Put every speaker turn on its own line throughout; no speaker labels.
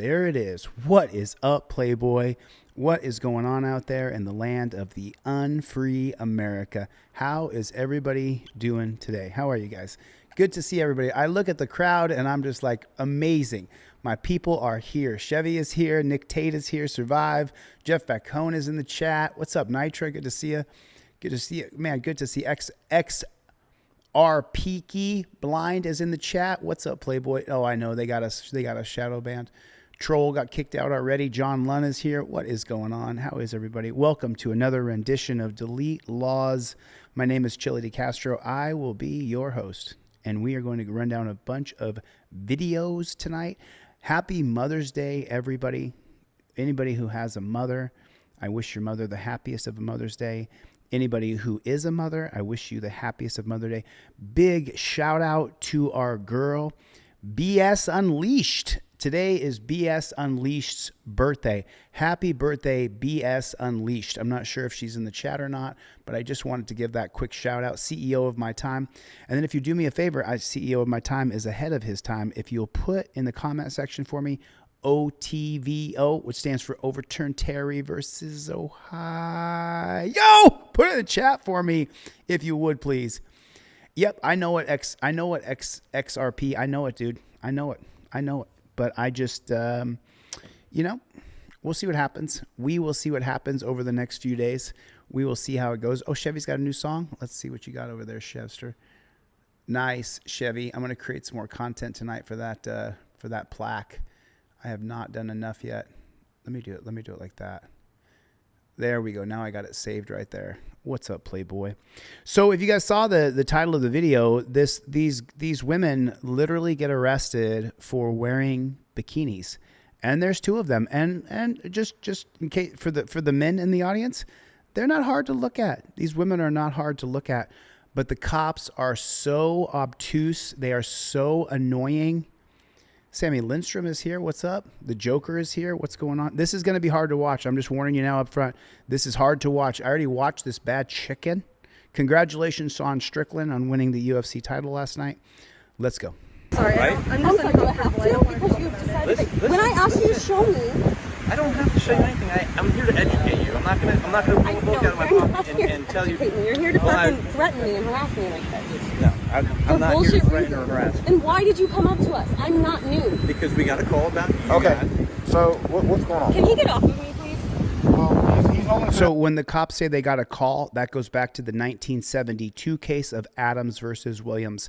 There it is. What is up, Playboy? What is going on out there in the land of the unfree America? How is everybody doing today? How are you guys? Good to see everybody. I look at the crowd and I'm just like, amazing. My people are here. Chevy is here. Nick Tate is here. Survive. Jeff Bacone is in the chat. What's up, Nitra? Good to see you. Good to see you. Man, good to see XR Peaky Blind is in the chat. What's up, Playboy? Oh, I know. They got a shadow band. Troll got kicked out already. John Lunn is here. What is going on? How is everybody? Welcome to another rendition of Delete Lawz. My name is ChilleDeCastro. I will be your host, and we are going to run down a bunch of videos tonight. Happy Mother's Day, everybody. Anybody who has a mother, I wish your mother the happiest of a Mother's Day. Anybody who is a mother, I wish you the happiest of Mother's Day. Big shout out to our girl, BS Unleashed. Today is BS Unleashed's birthday. Happy birthday, BS Unleashed. I'm not sure if she's in the chat or not, but I just wanted to give that quick shout out. CEO of my time. And then if you do me a favor, CEO of my time is ahead of his time. If you'll put in the comment section for me, OTVO, which stands for Overturn Terry versus Ohio. Put it in the chat for me, if you would, please. Yep, I know it, XRP. I know it, dude. I know it. But I just, you know, we'll see what happens. We will see what happens over the next few days. We will see how it goes. Oh, Chevy's got a new song. Let's see what you got over there, Chevster. Nice, Chevy. I'm going to create some more content tonight for that plaque. I have not done enough yet. Let me do it. Let me do it like that. There we go. Now I got it saved right there. What's up, Playboy? So if you guys saw the title of the video, these women literally get arrested for wearing bikinis, and there's two of them. And just in case for the men in the audience, they're not hard to look at. These women are not hard to look at, but the cops are so obtuse. They are so annoying. Sammy Lindstrom is here. What's up? The Joker is here. What's going on? This is going to be hard to watch. I'm just warning you now up front. This is hard to watch. I already watched this bad chicken. Congratulations, Sean Strickland, on winning the UFC title last night. Let's go.
Sorry,
right?
I'm just uncomfortable. Because you've decided when I asked you to show me.
I don't have to show you anything. I'm here to educate you. I'm not gonna pull a book out of my pocket and tell you.
You're here to fucking threaten me and harass me like this.
No, I'm not here to threaten or harass.
And why did you come up to us? I'm not new.
Because we got a call about you.
Okay. So what's going on?
Can he get off of me, please?
He's only
So when the cops say they got a call, that goes back to the 1972 case of Adams versus Williams.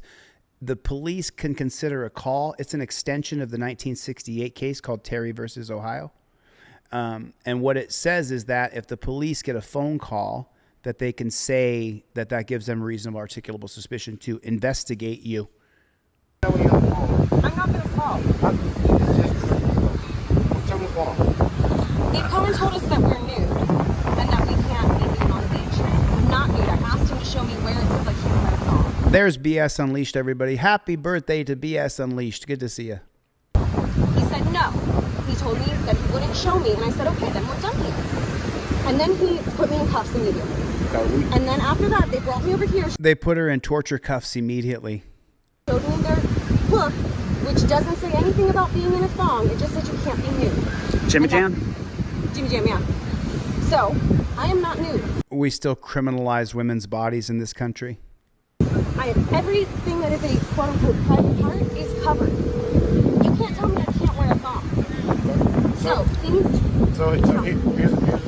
The police can consider a call. It's an extension of the 1968 case called Terry versus Ohio. And what it says is that if the police get a phone call, that they can say that gives them reasonable articulable suspicion to investigate you.
I'm not going to call.
Tell me what's going on.
They've come and told us that we're nude and that we can't be nude on the beach. I'm not nude. I asked him to show me where it says I can't wear a thong.
There's BS Unleashed, everybody. Happy birthday to BS Unleashed. Good to see you.
He said no. He told me that he wouldn't show me, and I said, okay, then we're done here. And then he put me in cuffs immediately. And then after that, they brought me over here.
They put her in torture cuffs immediately.
Showed me their book, which doesn't say anything about being in a thong. It just says you can't be nude.
Jimmy Jam?
Jimmy Jam, yeah. So, I am not nude.
We still criminalize women's bodies in this country.
Everything that is a quote-unquote private part is covered. You can't tell me I can't wear a thong. So here's the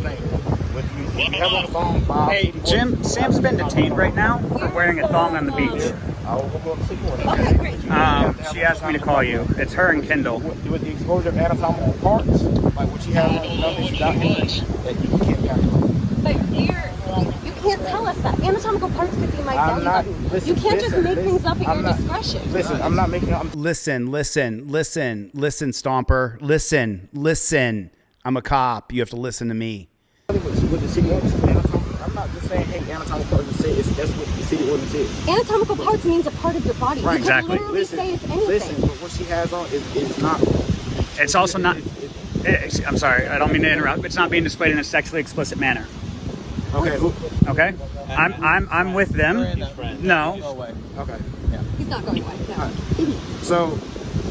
thing. When you have a thong,
hey, Jim, Sam's been detained right now for wearing a thong on the beach.
Okay, great.
She asked me to call you. It's her and Kendall.
With the exposure of anatomical parts, like what she has on nothing, she's not here, that you can't calculate.
But you can't tell us that. Anatomical parts could be my belly button. You can't just make things up at your discretion.
Listen, I'm not making up.
Listen, Stomper. Listen. I'm a cop. You have to listen to me.
What the city ordinance is anatomical. I'm not just saying, hey, anatomical parts. That's what the city ordinance is.
Anatomical parts means a part of your body.
Right,
you
exactly.
Can literally say it's anything.
Listen, but what she has on is not.
It's also not. I'm sorry. I don't mean to interrupt. It's not being displayed in a sexually explicit manner.
Okay.
Okay. I'm with them. No.
Okay.
He's not going away. No.
So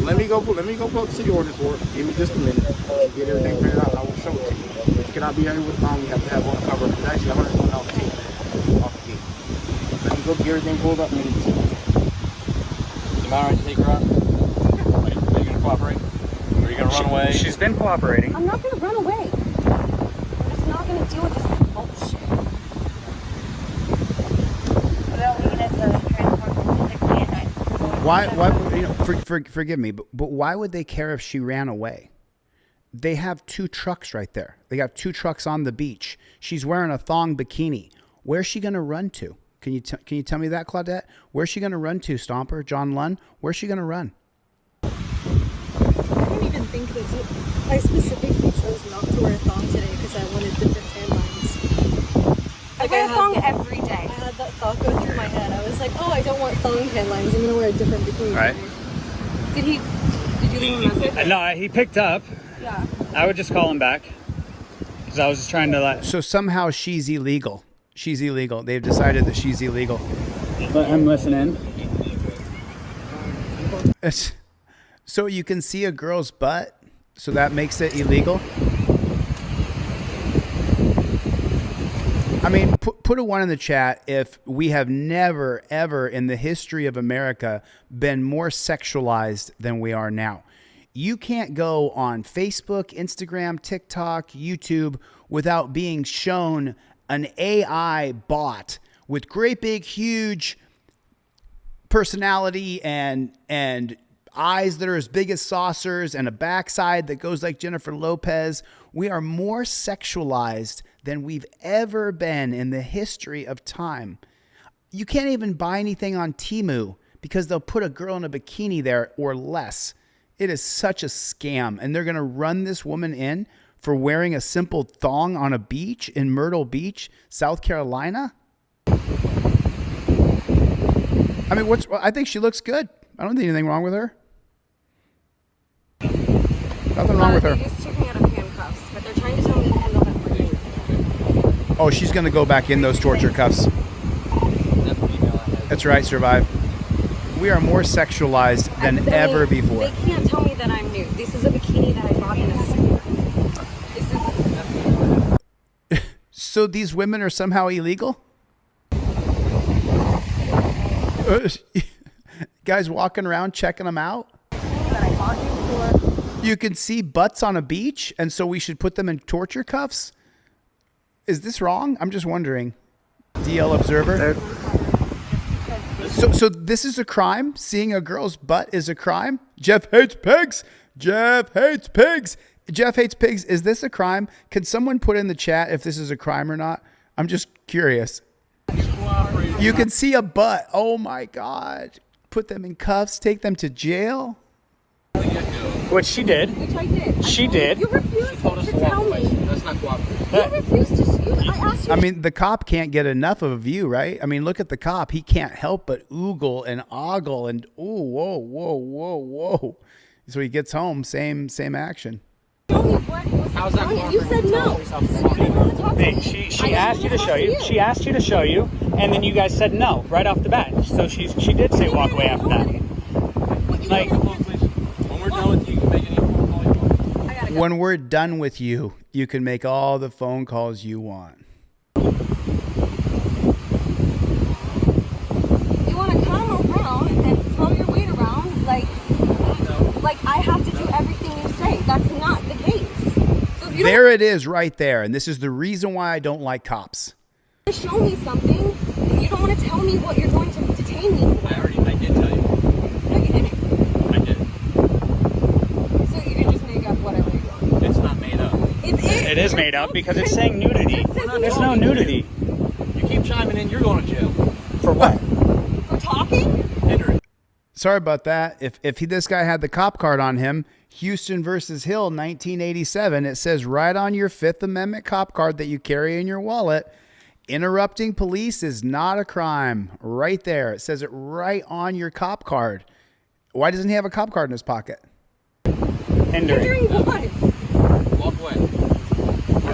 Let me go pull up the city ordinance for it. Give me just a minute. Get everything printed out. I will show it to you. You cannot be out here with the phone. You have to have on the cover. It's actually $101 ticket off the gate. Let me go get everything pulled up and get it to you.
Am I all right to take her out? Are you going to cooperate? Or are you going to run away?
She's been cooperating.
I'm not going to run away. I'm just not going to deal with this bullshit.
We don't need it to transport physically at night.
Why you know, forgive me, but why would they care if she ran away? They have 2 trucks right there. They got 2 trucks on the beach. She's wearing a thong bikini. Where's she going to run to? Can you tell me that, Claudette? Where's she going to run to, Stomper? John Lunn? Where's she going to run?
I don't even think this. I specifically chose not to wear a thong today because I wanted different tan lines.
I wear a thong every day.
I had that thought go through my head. I was like, oh, I don't want thong tan lines. I'm going to wear a different bikini
Right.
today.
Did you leave a message?
No, he picked up.
Yeah.
I would just call him back because I was just trying to let.
So somehow she's illegal. She's illegal. They've decided that she's illegal.
But I'm listening.
So you can see a girl's butt, so that makes it illegal? I mean, put a 1 in the chat if we have never, ever in the history of America been more sexualized than we are now. You can't go on Facebook, Instagram, TikTok, YouTube without being shown an AI bot with great big, huge personality and eyes that are as big as saucers and a backside that goes like Jennifer Lopez. We are more sexualized than we've ever been in the history of time. You can't even buy anything on Temu because they'll put a girl in a bikini there or less. It is such a scam. And they're going to run this woman in for wearing a simple thong on a beach in Myrtle Beach, South Carolina. I mean, I think she looks good. I don't think anything wrong with her. Nothing wrong with her.
They just took me out of handcuffs, but they're trying to tell me to end up at work.
Oh, she's going to go back in those torture cuffs. That's right, Survive. We are more sexualized than ever before.
They can't tell me that I'm new. This is a bikini that I bought in a store.
So these women are somehow illegal? Guys walking around checking them out? You can see butts on a beach, and so we should put them in torture cuffs? Is this wrong? I'm just wondering. DL Observer? So this is a crime? Seeing a girl's butt is a crime? Jeff hates pigs! Jeff hates pigs! Jeff hates pigs. Is this a crime? Can someone put in the chat if this is a crime or not? I'm just curious. You can see a butt. Oh my God. Put them in cuffs, take them to jail.
Which she did.
Which I did.
She did.
You refused to tell me.
That's not cooperating.
You refused to. I asked you.
I mean, the cop can't get enough of you, right? I mean, look at the cop. He can't help but oogle and ogle and ooh, whoa, whoa, whoa, whoa. So he gets home, same action.
Show me what was
How's that
telling you. You said no. You said you didn't want to talk to
Hey,
me.
she asked you to show you. She asked you to show you, and then you guys said no right off the bat. So she did say walk away after that. Like,
When we're done with you, you can make any phone call you want.
I gotta go.
When we're done with you, you can make all the phone calls you want.
You want to come around and throw your weight around like I have to do everything you say. That's not the case. So if you
There it is right there. And this is the reason why I don't like cops.
don't show me something, you don't want to tell me what you're going to detain me for.
I did tell you.
No, you didn't.
I did.
So you can just make up whatever you want.
It's not made up.
it is made up because it's saying nudity. There's no nudity.
You keep chiming in, you're going to jail.
For what?
For talking?
Hindering.
Sorry about that. If this guy had the cop card on him, Houston versus Hill, 1987, it says right on your Fifth Amendment cop card that you carry in your wallet, interrupting police is not a crime. Right there. It says it right on your cop card. Why doesn't he have a cop card in his pocket?
Hindering.
Hindering what?
Walk away.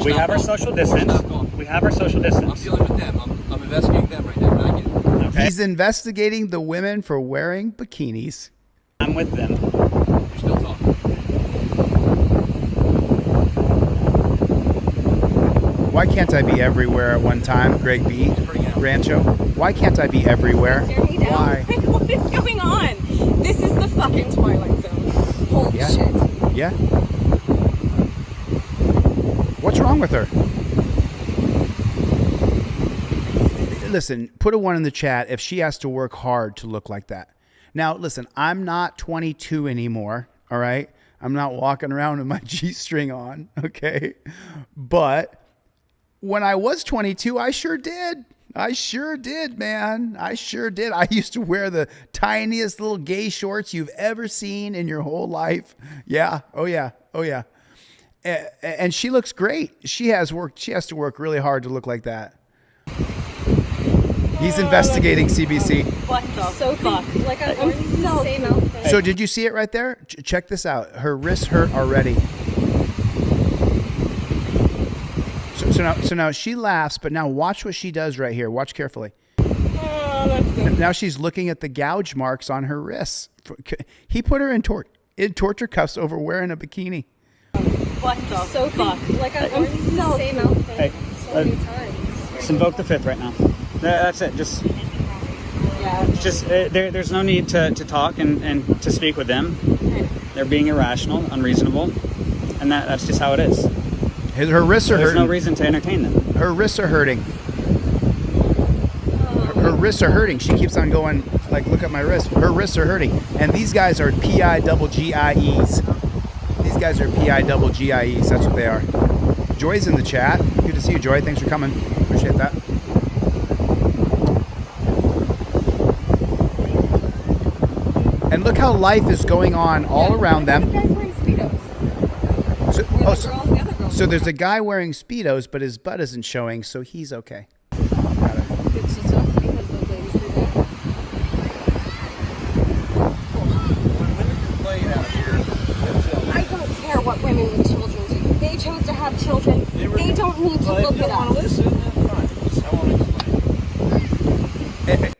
We have our social distance. We have our social
I'm
distance.
dealing with them. I'm investigating them right now. Not you.
Okay.
He's investigating the women for wearing bikinis.
I'm with them.
You're still talking.
Why can't I be everywhere at one time, Greg B. Rancho? Why can't I be everywhere?
Stare me down.
Why?
Like, what is going on? This is the fucking Twilight Zone. Holy
Yeah.
shit.
Yeah. What's wrong with her? Listen, put a 1 in the chat if she has to work hard to look like that. Now, listen, I'm not 22 anymore, all right? I'm not walking around with my G-string on, okay? But when I was 22, I sure did. I sure did, man. I sure did. I used to wear the tiniest little gay shorts you've ever seen in your whole life. Yeah. Oh, yeah. Oh, yeah. And she looks great. She has to work really hard to look like that. He's investigating CBC.
What the
So
fuck?
like I'm wearing the same outfit.
So did you see it right there? Check this out. Her wrists hurt already. So now she laughs, but now watch what she does right here. Watch carefully. Now she's looking at the gouge marks on her wrists. He put her in torture cuffs over wearing a bikini.
What the
So
fuck?
like I'm wearing the same outfit so many times.
Just invoke the 5th right now. That's it. Just
Yeah.
there's no need to talk and to speak with them. They're being irrational, unreasonable, and that's just how it is.
Her wrists are
There's
hurting.
no reason to entertain them.
Her wrists are hurting. Her wrists are hurting. She keeps on going, like, look at my wrist. Her wrists are hurting. And these guys are PIGGIEs. These guys are PIGGIEs. That's what they are. Joy's in the chat. Good to see you, Joy. Thanks for coming. Appreciate that. And look how life is going on all around them.
The guy's wearing Speedos.
So there's a guy wearing Speedos, but his butt isn't showing, so he's okay.
It's just us because those ladies do that. I don't care what women with children do. They chose to have children. They don't need to look at us.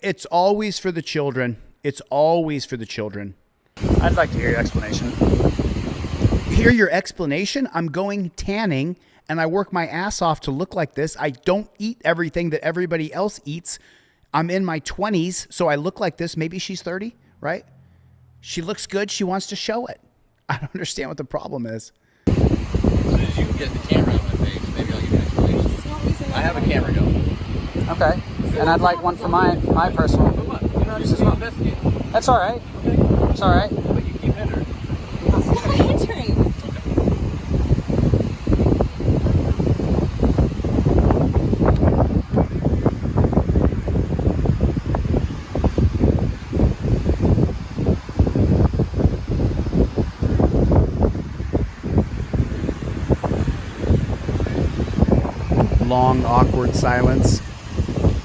It's always for the children. It's always for the children.
I'd like to hear your explanation.
Hear your explanation? I'm going tanning and I work my ass off to look like this. I don't eat everything that everybody else eats. I'm in my 20s, so I look like this. Maybe she's 30, right? She looks good. She wants to show it. I don't understand what the problem is.
As soon as you get the camera on my face, maybe I'll give you an explanation. I have a camera going.
Okay. And I'd like one for my personal.
For what? You're not just investigating.
That's all right. It's all right.
But you keep entering.
That's not entering.
Long, awkward silence.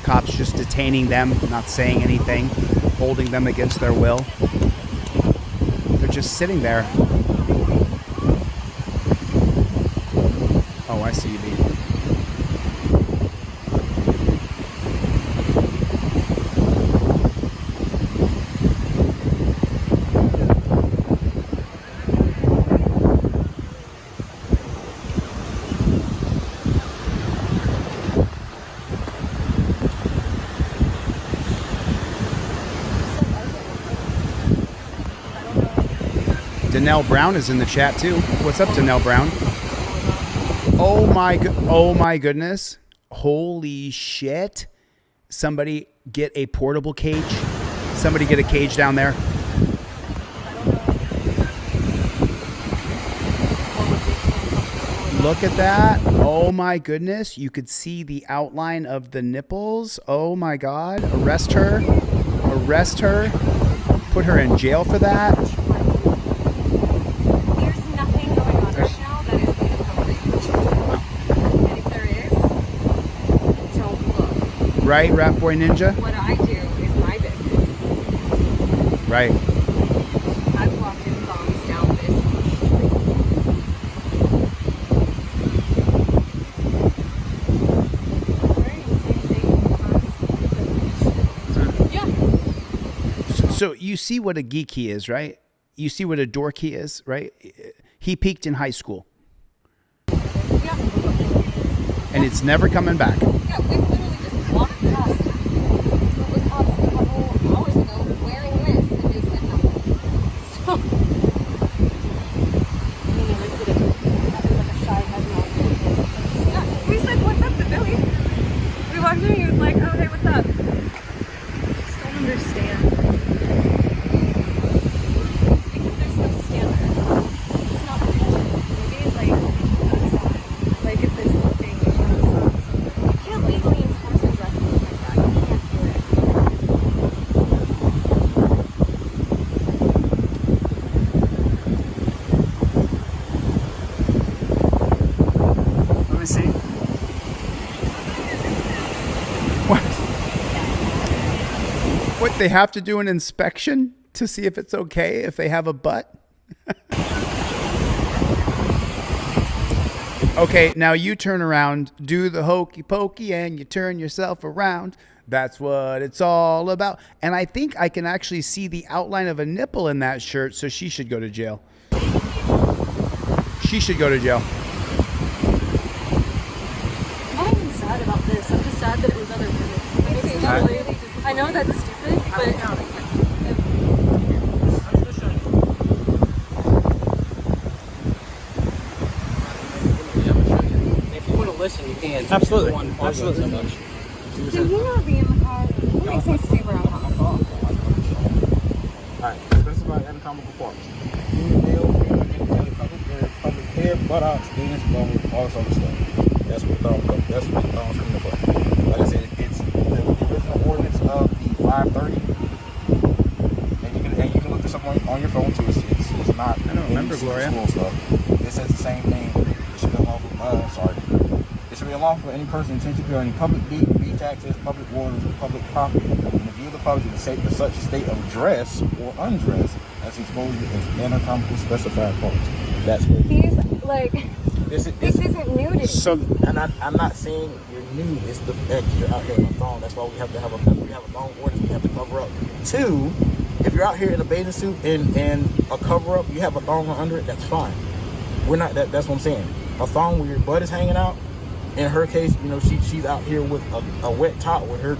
Cops just detaining them, not saying anything, holding them against their will. They're just sitting there. Oh, I see you, B. Danelle Brown is in the chat too. What's up, Danelle Brown? Oh my goodness. Holy shit. Somebody get a portable cage. Somebody get a cage down there. Look at that. Oh my goodness. You could see the outline of the nipples. Oh my God. Arrest her. Arrest her. Put her in jail for that. Right, Rat Boy Ninja?
What I do is my business.
Right.
I've walked in thongs down this
So you see what a geek he is, right? you see what a dork he is, right? He peaked in high school.
Yeah.
And it's never coming back.
Yeah, we literally just walked past the cops a couple hours ago wearing this, and they said nothing. So, yeah, we said, "What's up to Billy?" We walked in, he was like, "Oh, hey, what's up?"
Just don't understand.
It's because there's no standard. It's not rigid.
Maybe like a sign. Like if this is a thing, we should have a sign.
You can't legally enforce a dress code like that. You can't do it.
Let me see.
What, they have to do an inspection to see if it's okay if they have a butt? Okay, now you turn around, do the hokey pokey, and you turn yourself around. That's what it's all about. And I think I can actually see the outline of a nipple in that shirt, so she should go to jail. She should go to jail.
I'm not even sad about this. I'm just sad that it was other women. It's not really, I know that's stupid, but
If you want to listen, you can.
Absolutely.
Absolutely.
Can you not be in the car? It makes me super uncomfortable.
Alright, specify anatomical parts. Public head, buttocks, anus, bone, all this other stuff. That's what thumbs come into play. Like I said, it's the original ordinance of the 530. And you can look this up on your phone too. It's not.
I don't remember, Gloria.
School stuff. It says the same thing. It should be unlawful. Sorry. It should be unlawful for any person intentionally to pay any public beach access, public waters, or public property in the view of the public in such state of dress or undress as exposed as anatomical specified parts. That's what
He's like,
this
isn't nudity.
So
and I'm not saying you're nude. It's the fact that you're out here in a thong. That's why we have to have a thong ordinance. We have to cover up. Two, if you're out here in a bathing suit and a cover up, you have a thong under it. That's fine. We're not. That's what I'm saying. A thong where your butt is hanging out. In her case, you know, she's out here with a wet top with her,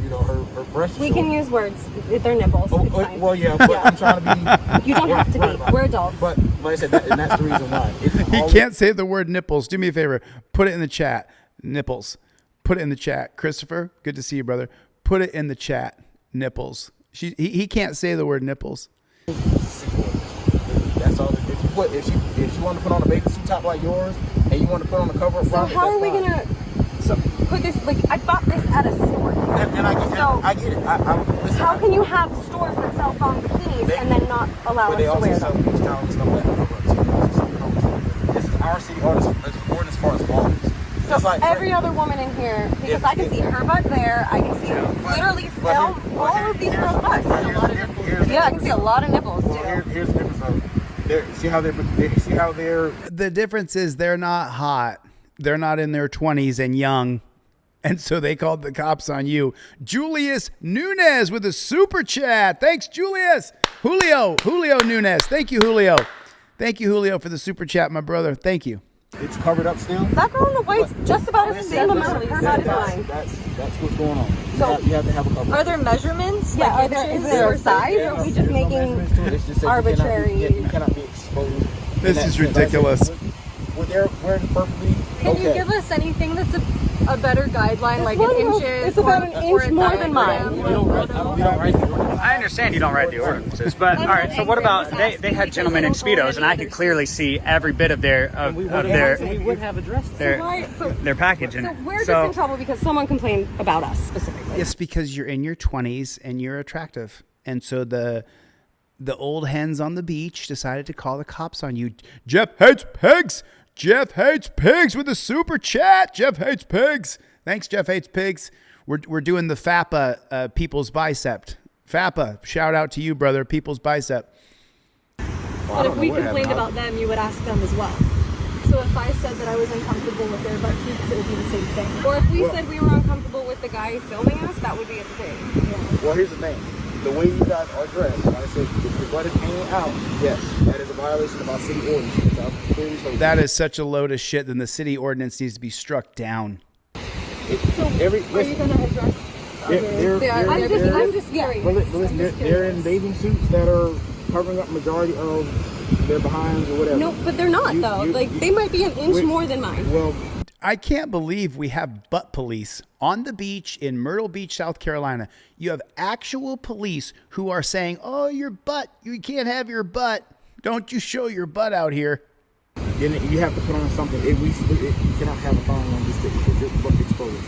you know, her breasts.
We can use words. They're nipples. It's fine.
Well, yeah, but I'm trying to be.
You don't have to be. We're adults.
But like I said, and that's the reason why.
He can't say the word nipples. Do me a favor. Put it in the chat. Nipples. Put it in the chat. Christopher, good to see you, brother. Put it in the chat. Nipples. He can't say the word nipples.
That's all. If you want to put on a bathing suit top like yours, and you want to put on a cover up.
So how are we gonna put this? Like, I bought this at a store.
And I get it. Listen,
How can you have stores that sell thong bikinis and then not allow us
they
to
also
wear
sell
them?
beach towels and stuff like that. This is our city ordinance as far as laws. Just like
Every other woman in here, because I can see her butt there, I can see literally film all of these girls' butts. Yeah, I can see a lot of nipples too.
Here's the difference though. See how they're.
The difference is they're not hot. They're not in their 20s and young. And so they called the cops on you. Julius Nunez with a super chat. Thanks, Julius. Julio Nunez. Thank you, Julio. Thank you, Julio, for the super chat, my brother. Thank you.
It's covered up still.
That girl in the white's just about the same amount. Her butt is mine.
That's what's going on.
So,
you have to have a cover.
are there measurements?
Yeah,
Like
is there a size, or are we just making arbitrary?
You cannot be exposed.
This is ridiculous.
We're perfectly
Can
okay.
you give us anything that's a better guideline, like
one
in
goes-
inches?
it's about an
or
inch
a
more than
diagram?
mine.
We don't write the ordinance.
I understand you don't write the ordinances, but all right. So what about they had gentlemen in speedos, and I could clearly see every bit of their
We would have addressed
their package,
So
and
we're just in trouble because someone complained about us specifically.
It's because you're in your 20s and you're attractive. And so the old hens on the beach decided to call the cops on you. Jeff hates pigs. Jeff hates pigs with a super chat. Jeff hates pigs. Thanks, Jeff hates pigs. We're doing the FAPA people's bicep. FAPA, shout out to you, brother. People's bicep.
But if we complained about them, you would ask them as well. So if I said that I was uncomfortable with their butt cheeks, it would be the same thing.
Or if we said we were uncomfortable with the guy filming us, that would be a thing.
Well, here's the thing. the way you guys are dressed, like I said, if your butt is hanging out, yes, that is a violation of our city ordinance. I've clearly told you.
That is such a load of shit. Then the city ordinance needs to be struck down.
Are you going to address?
I'm just curious.
But listen, they're in bathing suits that are covering up majority of their behinds or whatever.
No, but they're not though. Like they might be an inch more than mine.
Well,
I can't believe we have butt police on the beach in Myrtle Beach, South Carolina. You have actual police who are saying, "Oh, your butt. You can't have your butt. Don't you show your butt out here."
then you have to put on something. You cannot have a thong on this thing because your butt exposed.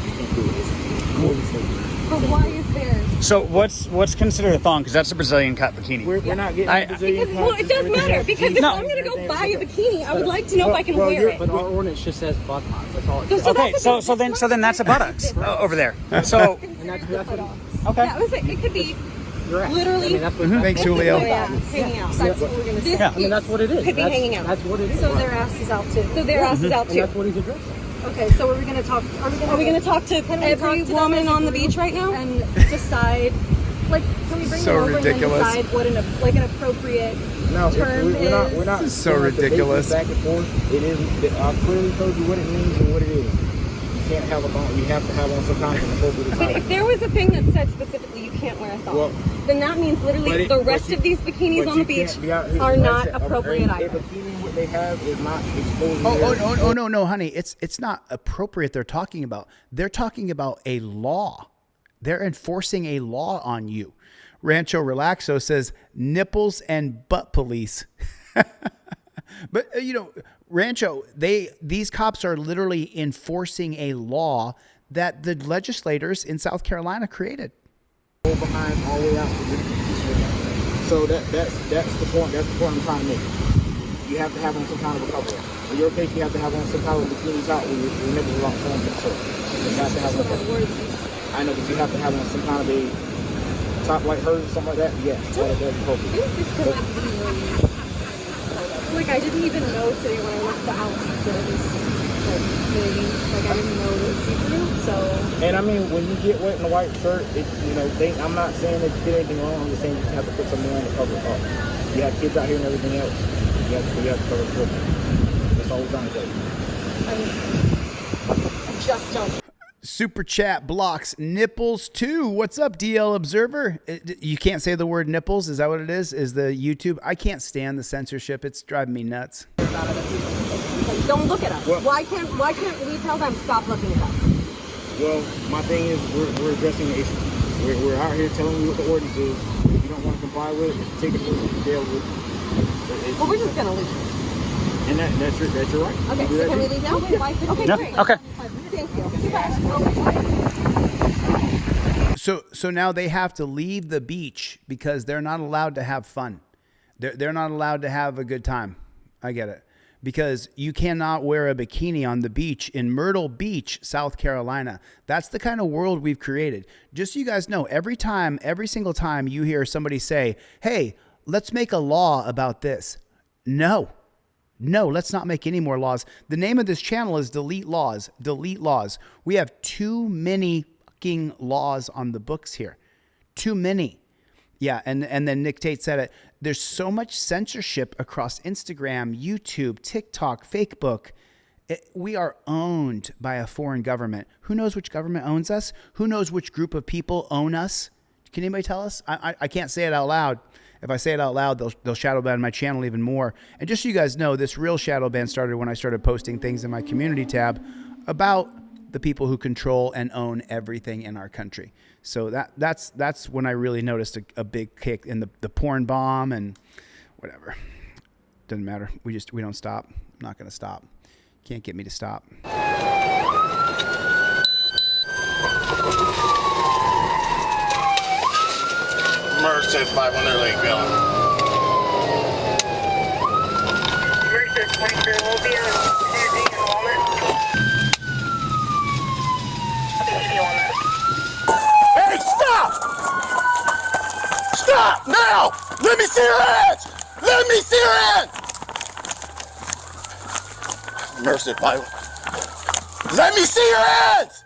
You can't do it.
But why is theirs?
So what's considered a thong? Because that's a Brazilian cut bikini.
We're not getting Brazilian
Well, it does matter because if I'm going to go buy a bikini, I would like to know if I can wear it.
But our ordinance just says buttocks. That's all it says.
Okay, so then that's a buttocks over there. So
Okay. Yeah, it could be literally.
Thanks, Julio.
Hanging out.
That's what we're going to say.
I mean, that's what it is.
Could be hanging out.
That's what it is.
So their ass is out too.
So their ass is out
And
too.
that's what he's addressing.
Okay, so are we going to talk? Are we going to
talk to every woman on the beach right now
and decide? Like, can we bring
So
them over
ridiculous.
and decide what an appropriate term is?
We're not
This is so ridiculous.
Back and forth. It is. I clearly told you what it means and what it is. You can't have a thong. You have to have on some kind of appropriate
But
attire.
if there was a thing that said specifically you can't wear a thong,
Well,
then that means literally the rest of these bikinis on the beach are not appropriate either.
A bikini, what they have is not exposing.
Oh, no, honey. It's not appropriate they're talking about. They're talking about a law. They're enforcing a law on you. Rancho Relaxo says nipples and butt police. But, Rancho, these cops are literally enforcing a law that the legislators in South Carolina created.
Go behind all the way out to the So that's the point. That's the point I'm trying to make. You have to have on some kind of a cover. In your case, you have to have on some kind of bikinis out with your nipples around showing them. So you have to have on. I know, but you have to have on some kind of a top like hers or something like that. Yeah, that's appropriate.
Like, I didn't even know today when I left the house that it was I didn't know it was see-through. So. And
I mean, when you get wet in a white shirt, I'm not saying that you did anything wrong. I'm just saying you have to put something on to cover it up. You have kids out here and everything else. You have to cover it up. That's all we're trying to say.
I just don't.
Super chat blocks nipples too. What's up, DL Observer? You can't say the word nipples. Is that what it is? Is the YouTube? I can't stand the censorship. It's driving me nuts.
Don't look at us. Well, why can't we tell them stop looking at us?
Well, my thing is we're addressing the issue. We're out here telling you what the ordinance is. If you don't want to comply with it, take it to jail with it.
Well, we're just gonna leave.
And that's your right.
Okay, so can we leave now? Okay, great.
Okay.
Thank you.
So now they have to leave the beach because they're not allowed to have fun. They're not allowed to have a good time. I get it. Because you cannot wear a bikini on the beach in Myrtle Beach, South Carolina. That's the kind of world we've created. Just so you guys know, every single time you hear somebody say, "Hey, let's make a law about this." No, let's not make any more laws. The name of this channel is Delete Lawz. Delete Lawz. We have too many fucking laws on the books here. Too many. Yeah, and then Nick Tate said it. There's so much censorship across Instagram, YouTube, TikTok, Facebook. We are owned by a foreign government. Who knows which government owns us? Who knows which group of people own us? Can anybody tell us? I can't say it out loud. If I say it out loud, they'll shadow ban my channel even more. And just so you guys know, this real shadow ban started when I started posting things in my community tab about the people who control and own everything in our country. So that's when I really noticed a big kick in the porn bomb and whatever. Doesn't matter. We don't stop. I'm not going to stop. Can't get me to stop.
Mercer 500 Lake Village.
Mercer 23 will be on Tuesday in Walnut.
Hey, stop! Stop now! Let me see your hands! Let me see your hands! Mercy, let me see your hands!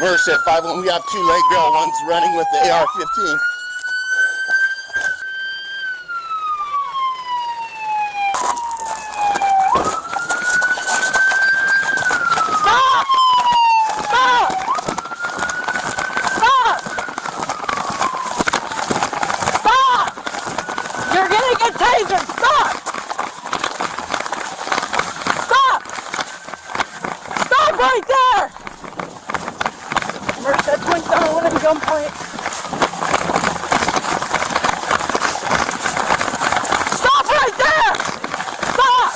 Mercer at 5-1. We have 2 late girl. One's running with the AR-15.
Stop! Stop! Stop! Stop! You're gonna get tasered! Stop! Stop! Stop right there! Mercer at 27 at gunpoint. Stop right there! Stop!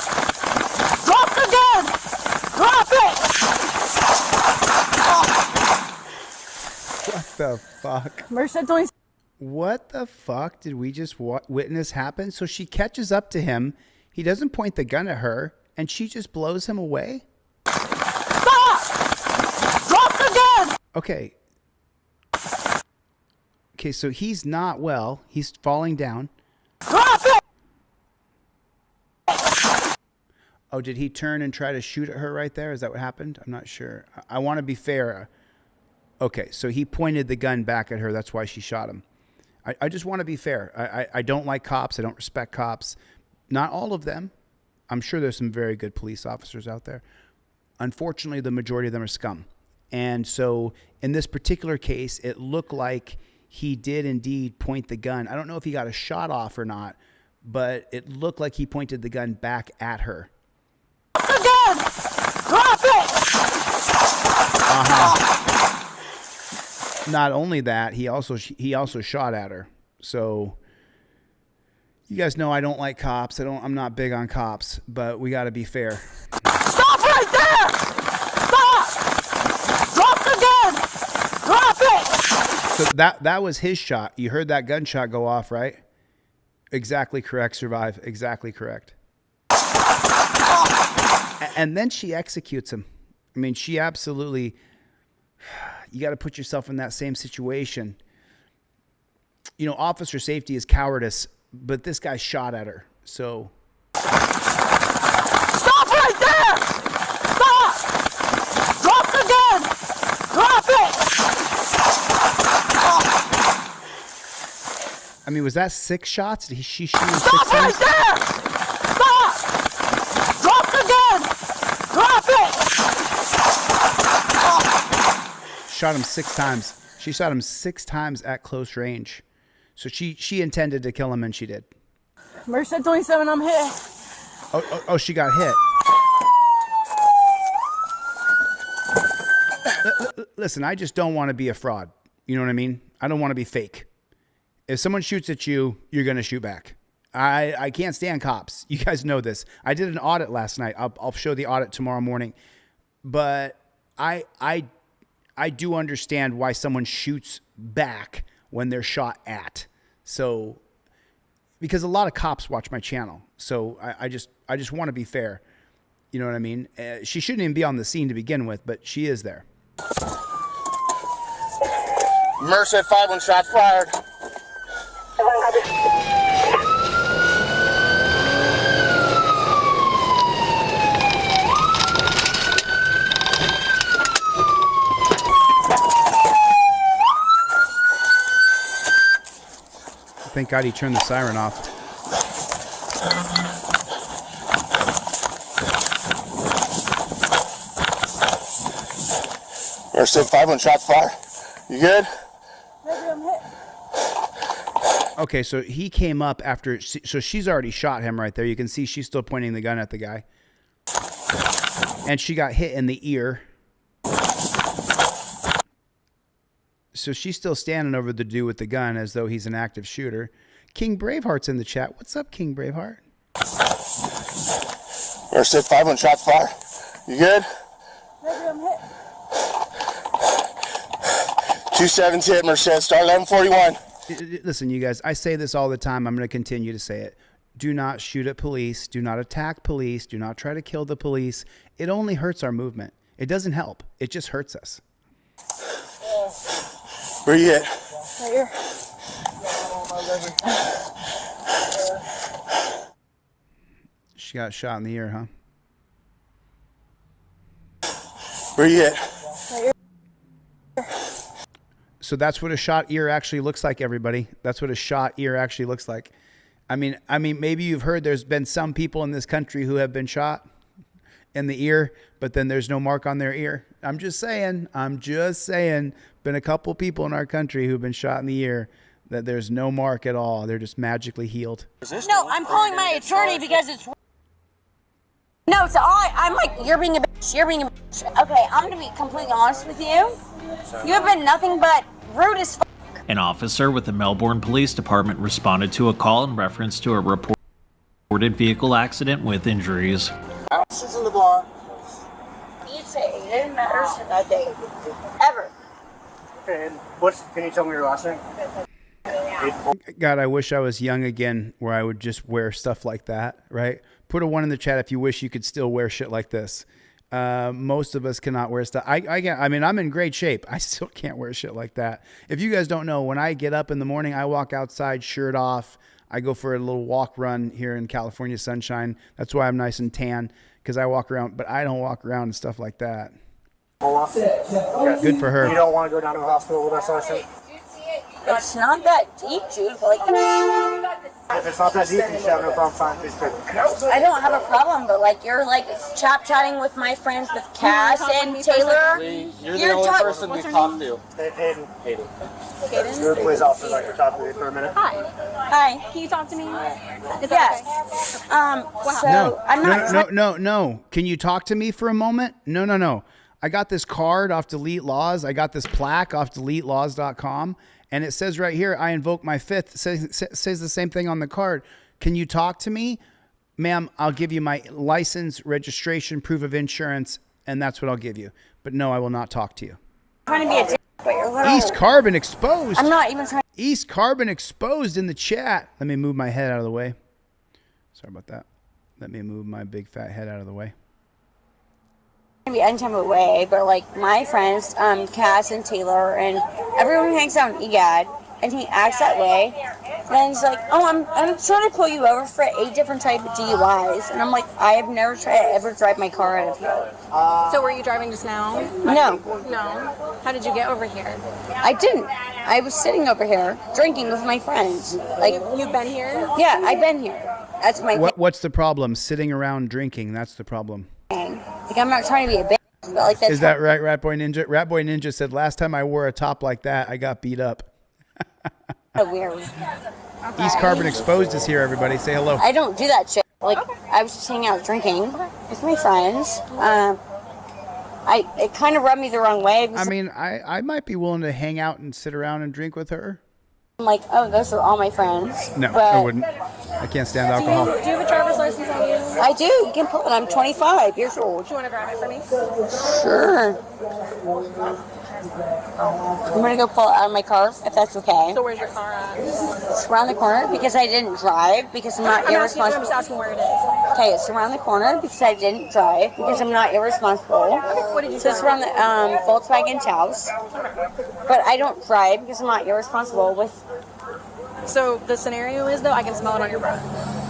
Drop the gun! Drop it!
What the fuck?
Mercer at 27.
What the fuck did we just witness happen? So she catches up to him. He doesn't point the gun at her, and she just blows him away?
Stop! Drop the gun!
Okay. Okay, so he's not well. He's falling down.
Drop it!
Oh, did he turn and try to shoot at her right there? Is that what happened? I'm not sure. I want to be fair. Okay, so he pointed the gun back at her. That's why she shot him. I just want to be fair. I don't like cops. I don't respect cops. Not all of them. I'm sure there's some very good police officers out there. Unfortunately, the majority of them are scum. And so in this particular case, it looked like he did indeed point the gun. I don't know if he got a shot off or not, but it looked like he pointed the gun back at her.
Drop the gun! Drop it!
Not only that, he also shot at her. So you guys know I don't like cops. I'm not big on cops, but we got to be fair.
Stop right there! Stop! Drop the gun! Drop it!
So that was his shot. You heard that gunshot go off, right? Exactly correct, Survive. Exactly correct. And then she executes him. I mean, she absolutely... You got to put yourself in that same situation. You know, officer safety is cowardice, but this guy shot at her. So...
Stop right there! Stop! Drop the gun! Drop it!
I mean, was that 6 shots? Did she shoot him 6
Stop right
times?
there! Stop! Drop the gun! Drop it!
Shot him 6 times. She shot him 6 times at close range. So she intended to kill him, and she did.
Mercer at 27, I'm hit.
Oh, she got hit. Listen, I just don't want to be a fraud. You know what I mean? I don't want to be fake. If someone shoots at you, you're going to shoot back. I can't stand cops. You guys know this. I did an audit last night. I'll show the audit tomorrow morning. But I do understand why someone shoots back when they're shot at. So, because a lot of cops watch my channel. So I just want to be fair. You know what I mean? She shouldn't even be on the scene to begin with, but she is there.
Mercer at 5-1. Shot fired.
Thank God he turned the siren off.
Mercer at 5-1. Shot fired. You good?
Maybe I'm hit.
Okay, so he came up after, so she's already shot him right there. You can see she's still pointing the gun at the guy. And she got hit in the ear. So she's still standing over the dude with the gun as though he's an active shooter. King Braveheart's in the chat. What's up, King Braveheart?
Mercer at 5-1. Shot fired. You good?
Maybe I'm hit.
2-7's hit, Mercer. Start 11:41.
Listen, you guys, I say this all the time. I'm going to continue to say it. Do not shoot at police. Do not attack police. Do not try to kill the police. It only hurts our movement. It doesn't help. It just hurts us.
Where you at?
Right here.
She got shot in the ear, huh?
Where you at?
Right here.
So that's what a shot ear actually looks like, everybody. That's what a shot ear actually looks like. I mean, maybe you've heard there's been some people in this country who have been shot in the ear, but then there's no mark on their ear. I'm just saying. Been a couple people in our country who've been shot in the ear that there's no mark at all. They're just magically healed.
No, I'm calling my attorney because it's... No, so I'm like, you're being a bitch. You're being a bitch. Okay, I'm going to be completely honest with you. You have been nothing but rude as fuck.
An officer with the Melbourne Police Department responded to a call in reference to a reported vehicle accident with injuries.
She's in the bar.
You say it didn't matter that day. Ever.
And can you tell me your last name?
God, I wish I was young again where I would just wear stuff like that, right? Put a 1 in the chat if you wish you could still wear shit like this. Most of us cannot wear stuff. I mean, I'm in great shape. I still can't wear shit like that. If you guys don't know, when I get up in the morning, I walk outside, shirt off. I go for a little walk run here in California sunshine. That's why I'm nice and tan, because I walk around, but I don't walk around and stuff like that. Good for her.
You don't want to go down to the hospital with us, I think?
It's not that deep, dude. Like,
If it's not that deep, you should have no problem finding this paper.
I don't have a problem, but like you're like chatting with my friends with Cass and Taylor.
You're the only person we talked to.
Hayden.
Hayden?
You're the police officer that can talk to me for a minute.
Hi.
Can you talk to me? Is
Yes. So I'm not.
No. Can you talk to me for a moment? No. I got this card off Delete Lawz. I got this plaque off DeleteLawz.com. And it says right here, I invoke my fifth. Says the same thing on the card. Can you talk to me? Ma'am, I'll give you my license, registration, proof of insurance, and that's what I'll give you. But no, I will not talk to you.
I'm trying to be a dick, but you're little.
East Carbon exposed.
I'm not even trying.
East Carbon exposed in the chat. Let me move my head out of the way. Sorry about that. Let me move my big fat head out of the way.
Be any type of way, but like my friends, Cass and Taylor, and everyone who hangs out in EGAD, and he acts that way. And he's like, "Oh, I'm trying to pull you over for 8 different type of DUIs," and I'm like, "I have never tried to ever drive my car out of here."
So were you driving just now?
No.
How did you get over here?
I didn't. I was sitting over here drinking with my friends. Like
You've been here?
Yeah, I've been here. That's my
What's the problem? Sitting around drinking. That's the problem.
thing. Like I'm not trying to be a bitch, but like that's
Is that right, Ratboy Ninja? Ratboy Ninja said last time I wore a top like that, I got beat up.
weird.
East Carbon exposed is here, everybody. Say hello.
I don't do that shit. Like I was just hanging out drinking with my friends. It kind of rubbed me the wrong way.
I mean, I might be willing to hang out and sit around and drink with her.
I'm like, oh, those are all my friends.
No,
but
I wouldn't. I can't stand alcohol.
Do you have a driver's license on you?
I do. You can pull it. I'm 25 years old.
Do you want to grab it for me?
Sure. I'm going to go pull it out of my car, if that's okay.
So where's your car at?
It's around the corner because I didn't drive because I'm not irresponsible.
I'm just asking where it is.
Okay, it's around the corner because I didn't drive because I'm not irresponsible.
What did you
So it's around the Volkswagen Taos. But I don't drive because I'm not irresponsible with...
So the scenario is, though, I can smell it on your breath.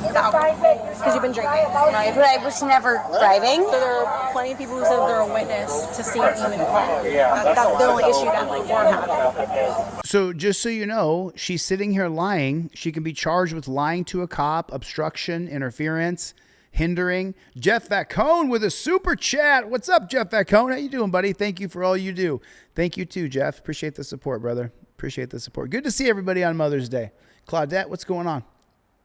Because you've been drinking, right?
But I was never driving.
So there are plenty of people who said they're a witness to seeing you in the car. That's the only issue that like we're having.
So just so you know, she's sitting here lying. She can be charged with lying to a cop, obstruction, interference, hindering. Jeff Vacone with a super chat. What's up, Jeff Vacone? How you doing, buddy? Thank you for all you do. Thank you too, Jeff. Appreciate the support, brother. Appreciate the support. Good to see everybody on Mother's Day. Claudette, what's going on?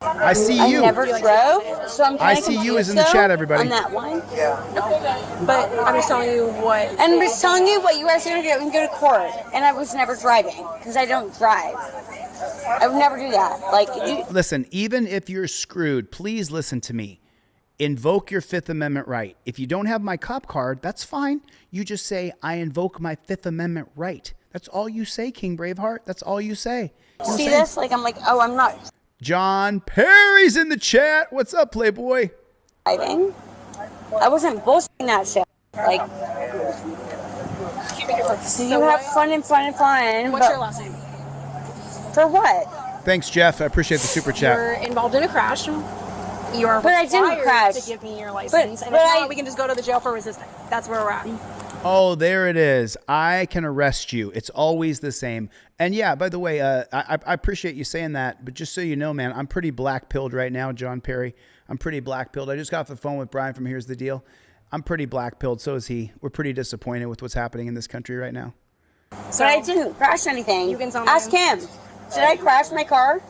I see you.
I never drove, so I'm kind of
see you is in the chat, everybody.
On that one.
Yeah. But I'm just telling you what.
And I'm just telling you what you guys are going to do and go to court. And I was never driving because I don't drive. I would never do that. Like,
listen, even if you're screwed, please listen to me. Invoke your Fifth Amendment right. If you don't have my cop card, that's fine. You just say, I invoke my Fifth Amendment right. That's all you say, King Braveheart. That's all you say. You
see this? Like, I'm like, oh, I'm not
John Perry's in the chat. What's up, Playboy?
driving. I wasn't bullshitting that shit. Like, so you have fun and fun and fun.
What's your last name?
For what?
Thanks, Jeff. I appreciate the super chat.
You're involved in a crash. You are
But I didn't
required
crash.
to give me your license. And if not, we can just go to the jail for resisting. That's where we're at.
Oh, there it is. I can arrest you. It's always the same. And yeah, by the way, I appreciate you saying that. But just so you know, man, I'm pretty black-pilled right now, John Perry. I'm pretty black-pilled. I just got off the phone with Brian from Here's the Deal. I'm pretty black-pilled. So is he. We're pretty disappointed with what's happening in this country right now.
So I didn't crash anything. You can ask him. Did I crash my car?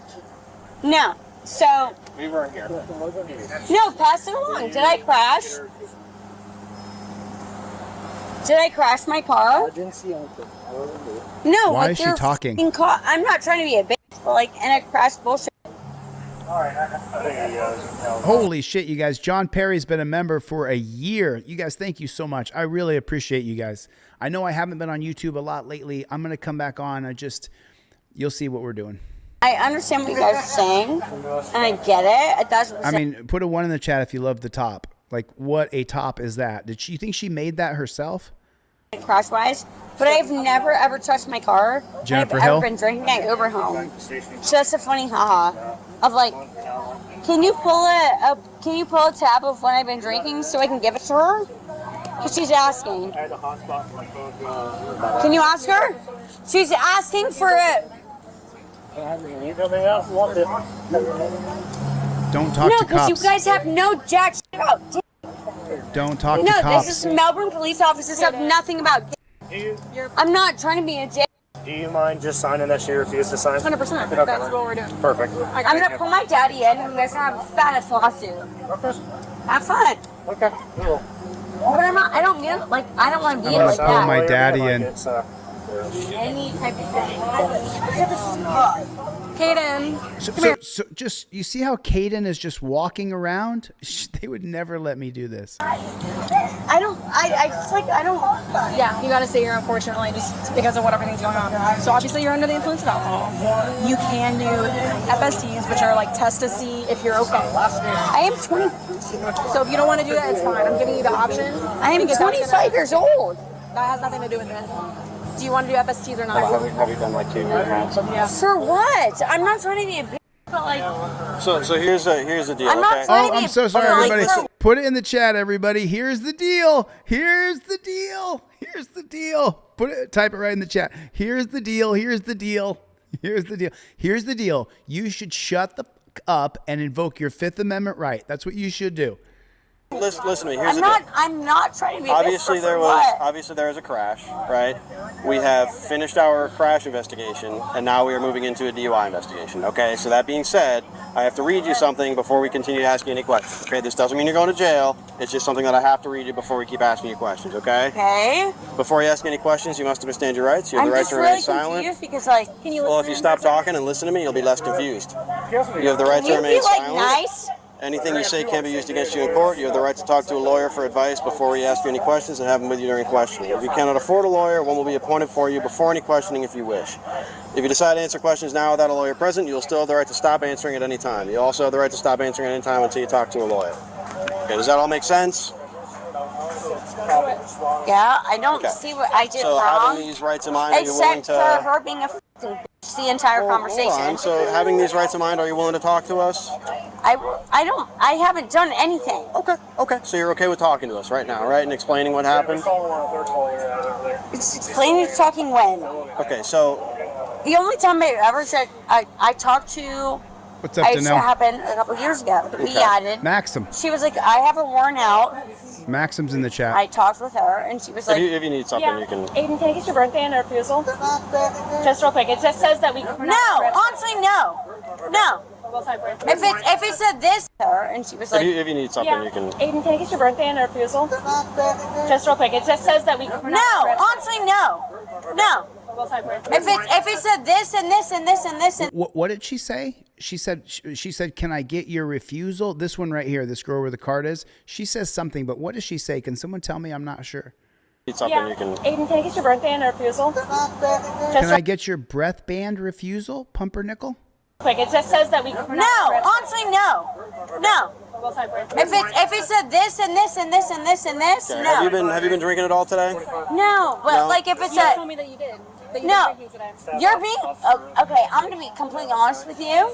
No. So.
We weren't here.
No, pass it along. Did I crash? Did I crash my car?
I didn't see anything.
No.
Why is she talking?
I'm not trying to be a bitch, but like, and I crashed bullshit.
Holy shit, you guys. John Perry's been a member for a year. You guys, thank you so much. I really appreciate you guys. I know I haven't been on YouTube a lot lately. I'm going to come back on. You'll see what we're doing.
I understand what you guys are saying, and I get it.
I mean, put a 1 in the chat if you love the top. Like, what a top is that? Did you think she made that herself?
Crash-wise, but I've never ever touched my car.
Jennifer
I've
Hill?
ever been drinking at Uber home. So that's a funny haha of like, can you pull a tab of when I've been drinking so I can give it to her? Because she's asking. Can you ask her? She's asking for it.
Don't talk to cops.
No, because you guys have no jack shit about dick.
Don't talk to
No,
cops.
this is Melbourne police officers have nothing about dick. I'm not trying to be a dick.
Do you mind just signing that she refused to sign?
100%.
Okay.
That's what we're doing.
Perfect.
I'm going to pull my daddy in and you guys are going to have a fattest lawsuit. Have fun.
Okay. Cool.
But I don't mean like, I don't want to be
I'm
like
gonna pull
that.
my daddy in.
Any type of thing.
Kaden.
So just, you see how Kaden is just walking around? They would never let me do this.
Yeah, you gotta stay here, unfortunately, just because of what everything's going on. So obviously you're under the influence of alcohol. You can do FSTs, which are like tests to see if you're okay.
I am 20.
So if you don't want to do that, it's fine. I'm giving you the option.
I am 25 years old.
That has nothing to do with it. Do you want to do FSTs or not?
Have you done like 2 rounds?
Yeah.
For what? I'm not trying to be a bitch, but like.
So here's the deal.
I'm not
Okay?
trying to be
I'm
a
so sorry,
like,
everybody. Put it in the chat, everybody. Here's the deal. Here's the deal. Here's the deal. Type it right in the chat. Here's the deal. Here's the deal. Here's the deal. Here's the deal. You should shut the up and invoke your Fifth Amendment right. That's what you should do.
Listen to me. Here's the deal.
I'm not trying to be.
Obviously there was a crash, right? We have finished our crash investigation, and now we are moving into a DUI investigation. Okay. So that being said, I have to read you something before we continue to ask you any questions. Okay. This doesn't mean you're going to jail. It's just something that I have to read you before we keep asking you questions. Okay.
Okay.
Before you ask any questions, you must understand your rights. You have the right to remain silent.
Confused because like, can you listen?
Well, if you stop talking and listen to me, you'll be less confused. You have the right to remain silent.
Nice?
Anything you say can be used against you in court. You have the right to talk to a lawyer for advice before we ask you any questions and have them with you during questioning. If you cannot afford a lawyer, one will be appointed for you before any questioning if you wish. If you decide to answer questions now without a lawyer present, you'll still have the right to stop answering at any time. You also have the right to stop answering at any time until you talk to a lawyer. Okay, does that all make sense?
Yeah, I don't see what I did
so
wrong.
Having these rights in mind, are you willing
Except
to...
for her being a f***ing bitch the entire conversation.
Hold on. So having these rights in mind, are you willing to talk to us?
I haven't done anything.
Okay. So you're okay with talking to us right now, right? And explaining what happened?
It's explaining talking when.
Okay, so...
The only time I ever said, I talked to...
What's up,
I used to
Danelle?
happen a couple years ago. We added.
Maxim.
She was like, I have a warrant out.
Maxim's in the chat.
I talked with her, and she was like...
If you need something, you can...
Aiden, can I get your birthday and a refusal? Just real quick. It just says that we...
No, honestly, no. No. If it said this to her, and she was like...
If you need something, you can...
Aiden, can I get your birthday and a refusal? Just real quick. It just says that we...
No, honestly, no. No. If it said this and this and this and this and...
What did she say? She said, can I get your refusal? This one right here, this girl where the card is. She says something, but what does she say? Can someone tell me? I'm not sure.
Need something, you can...
Aiden, can I get your birthday and a refusal?
Can I get your breath band refusal, pumpernickel?
Quick, it just says that we...
No, honestly, no. No. If it said this and this and this and this and this,
Okay.
no.
Have you been drinking at all today?
No, but like if it said...
You told me that you did.
No, you're being... okay, I'm going to be completely honest with you.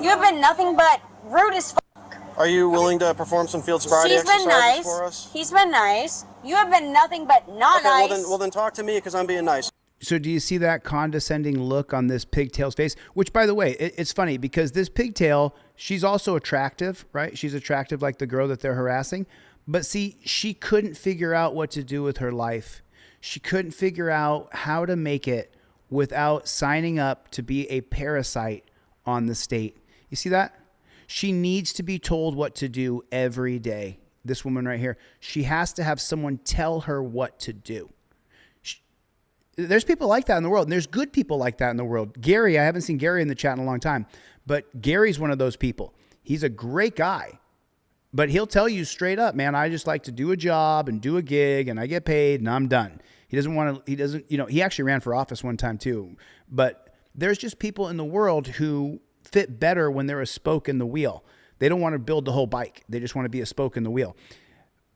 You have been nothing but rude as fuck.
Are you willing to perform some field sobriety exercises for us?
He's been nice. You have been nothing but not nice.
Well then talk to me because I'm being nice.
So do you see that condescending look on this pigtail's face? Which, by the way, it's funny because this pigtail, she's also attractive, right? She's attractive like the girl that they're harassing. But see, she couldn't figure out what to do with her life. She couldn't figure out how to make it without signing up to be a parasite on the state. You see that? She needs to be told what to do every day. This woman right here, she has to have someone tell her what to do. There's people like that in the world, and there's good people like that in the world. Gary, I haven't seen Gary in the chat in a long time, but Gary's one of those people. He's a great guy, but he'll tell you straight up, man, I just like to do a job and do a gig, and I get paid, and I'm done. He doesn't, he actually ran for office one time too, but there's just people in the world who fit better when they're a spoke in the wheel. They don't want to build the whole bike. They just want to be a spoke in the wheel.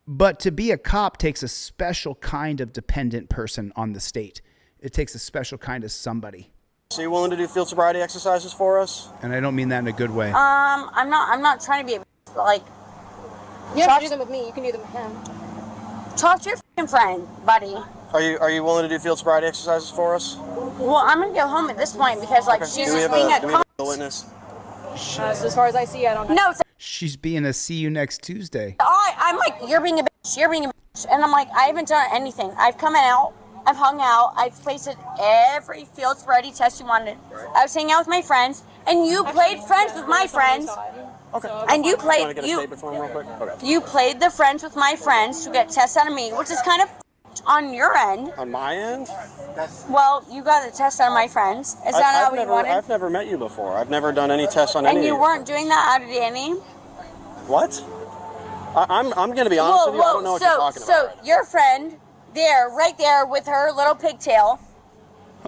But to be a cop takes a special kind of dependent person on the state. It takes a special kind of somebody.
So you willing to do field sobriety exercises for us?
And I don't mean that in a good way.
I'm not trying to be like.
You have to do them with me. You can do them with him.
Talk to your f***ing friend, buddy.
Are you willing to do field sobriety exercises for us?
Well, I'm gonna go home at this point because like she's just being a
witness.
So as far as I see, I don't.
No.
She's being a see you next Tuesday.
I'm like, you're being a bitch. You're being a bitch, and I'm like, I haven't done anything. I've come out. I've hung out. I've placed every field sobriety test you wanted. I was hanging out with my friends, and you played friends with my friends.
Okay.
And you played
Okay.
You played the friends with my friends to get tests out of me, which is kind of on your end.
On my end?
Well, you got a test out of my friends. Is that not what you wanted?
I've never met you before. I've never done any tests on any.
And you weren't doing that out of Danny?
What? I'm going to be honest with you. I don't know what you're talking about.
So your friend there, right there, with her little pigtail.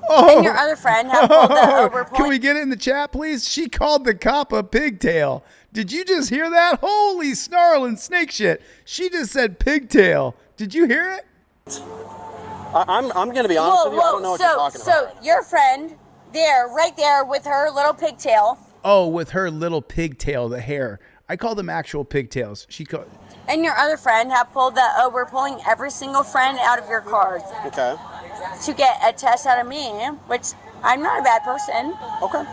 Oh,
and your other friend have pulled the
Can we get it in the chat, please? She called the cop a pigtail. Did you just hear that? Holy snarling snake shit. She just said pigtail. Did you hear it?
I'm going to be honest with you. I don't know what you're talking about.
So your friend there, right there, with her little pigtail.
Oh, with her little pigtail, the hair. I call them actual pigtails. She called.
And your other friend have pulled the, we're pulling every single friend out of your card.
Okay.
To get a test out of me, which I'm not a bad person.
Okay.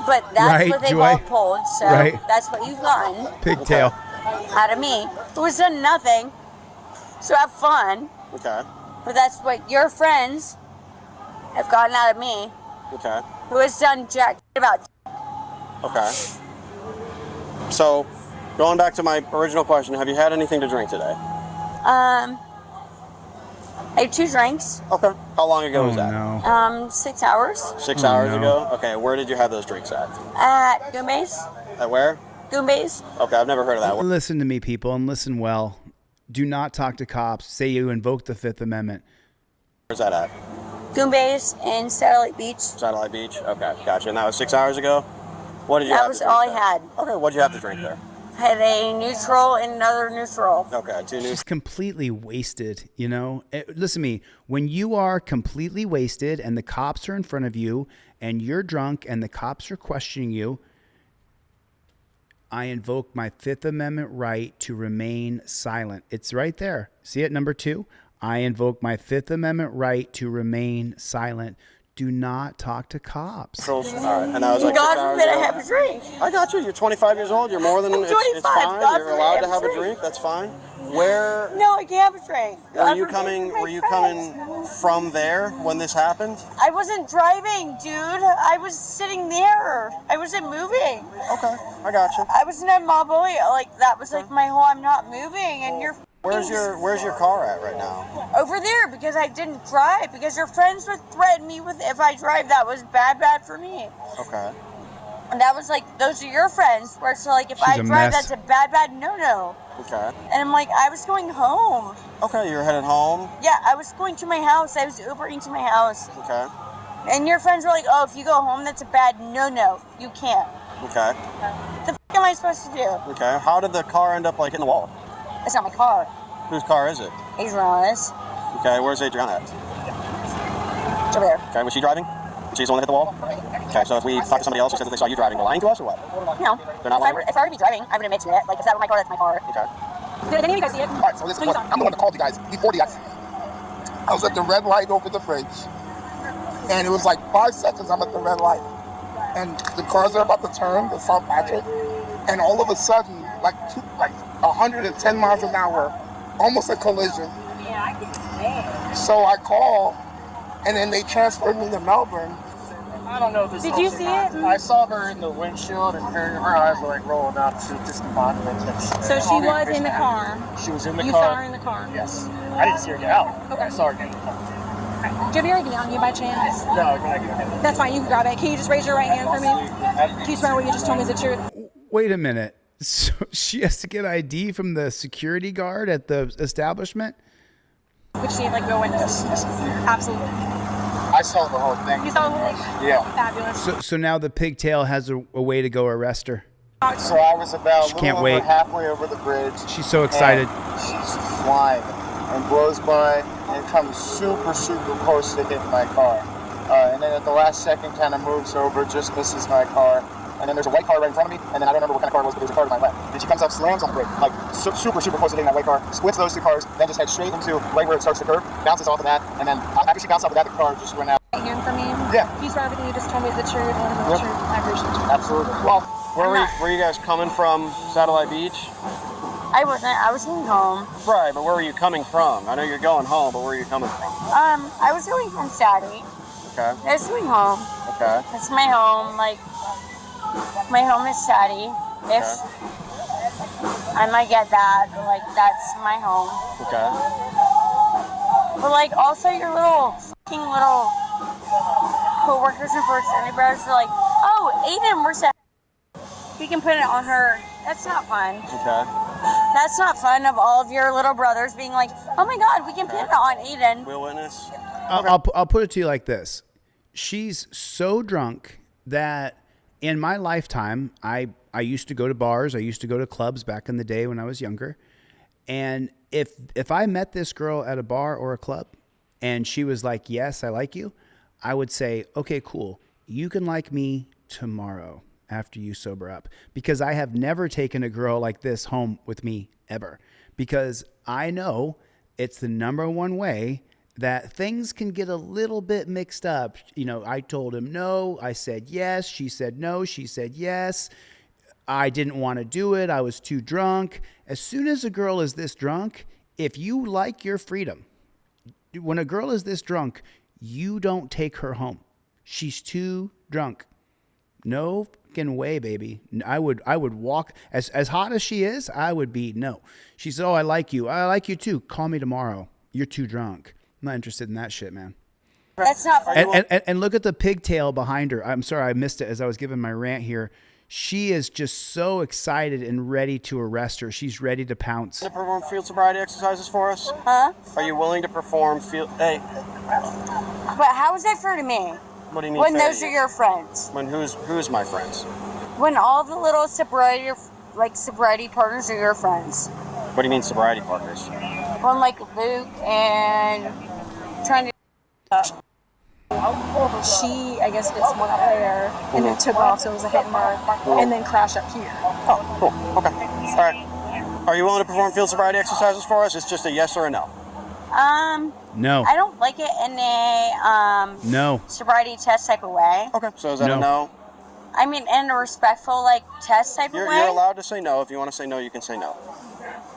But that's what they've all pulled, so that's what you've gotten.
Pigtail.
Out of me, who has done nothing. So have fun.
Okay.
But that's what your friends have gotten out of me.
Okay.
Who has done jack about.
Okay. So, going back to my original question, have you had anything to drink today?
I had 2 drinks.
Okay. How long ago was that?
No.
6 hours.
6 hours ago? Okay. Where did you have those drinks at?
At Goombase.
At where?
Goombase.
Okay, I've never heard of that one.
Listen to me, people, and listen well. Do not talk to cops. Say you invoke the Fifth Amendment.
Where's that at?
Goombase in Satellite Beach.
Satellite Beach? Okay, gotcha. And that was 6 hours ago? What did you have to drink?
That was all I had.
Okay, what did you have to drink there?
I had a neutral and another neutral.
Okay, 2 neutral.
She's completely wasted, you know? Listen to me. When you are completely wasted and the cops are in front of you and you're drunk and the cops are questioning you, I invoke my Fifth Amendment right to remain silent. It's right there. See it, number 2? I invoke my Fifth Amendment right to remain silent. Do not talk to cops.
All right. And that was like 6
God
hours
forbid I
ago?
have a drink.
I got you. You're 25 years old. You're more than it's
25.
fine.
God
You're allowed to
forbid I
have a drink. That's fine. Where
No, I can't have a drink.
were you coming? Were you coming from there when this happened?
I wasn't driving, dude. I was sitting there. I wasn't moving.
Okay, I got you.
I was in a Mobile. Like that was like my whole. I'm not moving, and you're.
Where's your car at right now?
Over there because I didn't drive because your friends would threaten me with if I drive. That was bad for me.
Okay.
And that was like those are your friends. Where it's like if I drive, that's a bad no.
Okay.
And I'm like I was going home.
Okay, you're headed home.
Yeah, I was going to my house. I was Ubering to my house.
Okay.
And your friends were like, "Oh, if you go home, that's a bad no. You can't."
Okay.
What the f am I supposed to do?
Okay. How did the car end up like in the wall?
It's not my car.
Whose car is it?
Adriana's.
Okay, where's Adriana at?
It's over there.
Okay, was she driving? She's the one that hit the wall? Okay, so if we talk to somebody else who says that they saw you driving, they're lying to us or what?
No.
They're not lying?
If I were to be driving, I would admit to it. Like, if that were my car, that's my car.
Okay.
Did any of you guys see it?
All right, so listen, I'm the one that called you guys before the accident. I was at the red light over the bridge, and it was like 5 seconds I'm at the red light, and the cars are about to turn to South Patrick, and all of a sudden, like 110 miles an hour, almost a collision.
Yeah, I can stand.
So I call, and then they transferred me to Melbourne.
I don't know if this
Did you see it?
I saw her in the windshield, and her eyes were like rolling up. She was discombobulated.
So she was in the car.
She was in the
You
car.
saw her in the car?
Yes. I didn't see her get out.
Okay.
I saw her get in the car.
Do you have your ID on you by chance?
No, I can't.
That's fine, you can grab it. Can you just raise your right hand for me? Can you swear what you just told me is the truth?
Wait a minute. So she has to get ID from the security guard at the establishment?
Would she like go witness? Absolutely.
I saw the whole thing.
You saw the whole thing?
Yeah.
Fabulous.
So now the pigtail has a way to go arrest her.
So I was about
She can't wait.
halfway over the bridge.
She's so excited.
She's flying and blows by and comes super, super close to hitting my car. And then at the last second kind of moves over, just misses my car. And then there's a white car right in front of me, and then I don't remember what kind of car it was, but there's a car to my left. And she comes up, slams on the brake, like super, super close to hitting that white car, splits those two cars, then just heads straight into right where it starts to curve, bounces off of that, and then after she bounced off of that, the car just went out.
Hand for me?
Yeah.
Can you swear everything you just told me is the truth? And the truth. I appreciate you.
Absolutely. Well,
Were you guys coming from Satellite Beach?
I wasn't. I was going home.
Right, but where were you coming from? I know you're going home, but where are you coming from?
I was going from Saturday.
Okay.
I was going home.
Okay.
That's my home. Like, my home is Saturday-ish. I might get that, but like, that's my home.
Okay.
But like, also your little co-workers and first neighbors are like, oh, Aiden, we're set. We can put it on her. That's not fun.
Okay.
That's not fun of all of your little brothers being like, oh my God, we can put it on Aiden.
Will witness.
I'll put it to you like this. She's so drunk that in my lifetime, I used to go to bars. I used to go to clubs back in the day when I was younger. And if I met this girl at a bar or a club and she was like, yes, I like you, I would say, okay, cool. You can like me tomorrow after you sober up, because I have never taken a girl like this home with me ever, because I know it's the number one way that things can get a little bit mixed up. You know, I told him no, I said yes, she said no, she said yes. I didn't want to do it. I was too drunk. As soon as a girl is this drunk, if you like your freedom, when a girl is this drunk, you don't take her home. She's too drunk. No fucking way, baby. I would walk as hot as she is. I would be no. She said, "Oh, I like you. I like you too. Call me tomorrow. You're too drunk. I'm not interested in that shit, man."
That's not funny.
And look at the pigtail behind her. I'm sorry, I missed it as I was giving my rant here. She is just so excited and ready to arrest her. She's ready to pounce.
To perform field sobriety exercises for us?
Huh?
Are you willing to perform field? Hey.
But how is that fair to me?
What do you mean?
When
fair?
those are your friends.
When who's my friends?
When all the little sobriety partners are your friends.
What do you mean sobriety partners?
When like Luke and trying to.
She, I guess, gets one there and then took off, so it was a hit and run, and then crashed up here.
Oh, cool. Okay. All right. Are you willing to perform field sobriety exercises for us? It's just a yes or a no.
No.
I don't like it in a
no
sobriety test type of way.
Okay. So is that a no?
I mean, in a respectful like test type of way.
You're allowed to say no. If you want to say no, you can say no.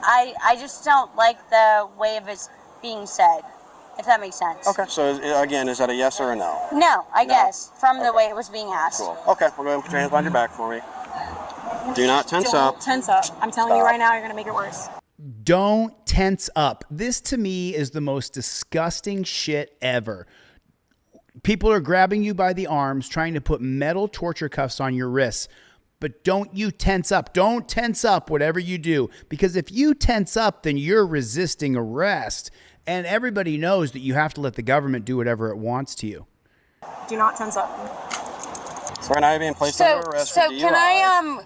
I just don't like the way of it being said, if that makes sense.
Okay. So again, is that a yes or a no?
No, I guess, from the way it was being asked.
Cool. Okay. We're going to put your hands behind your back for me. Do not tense up.
Don't tense up. I'm telling you right now, you're going to make it worse.
Don't tense up. This to me is the most disgusting shit ever. People are grabbing you by the arms, trying to put metal torture cuffs on your wrists. But don't you tense up. Don't tense up whatever you do. Because if you tense up, then you're resisting arrest. And everybody knows that you have to let the government do whatever it wants to you.
Do not tense up.
So right now you're being placed under arrest for DUI.
Can I,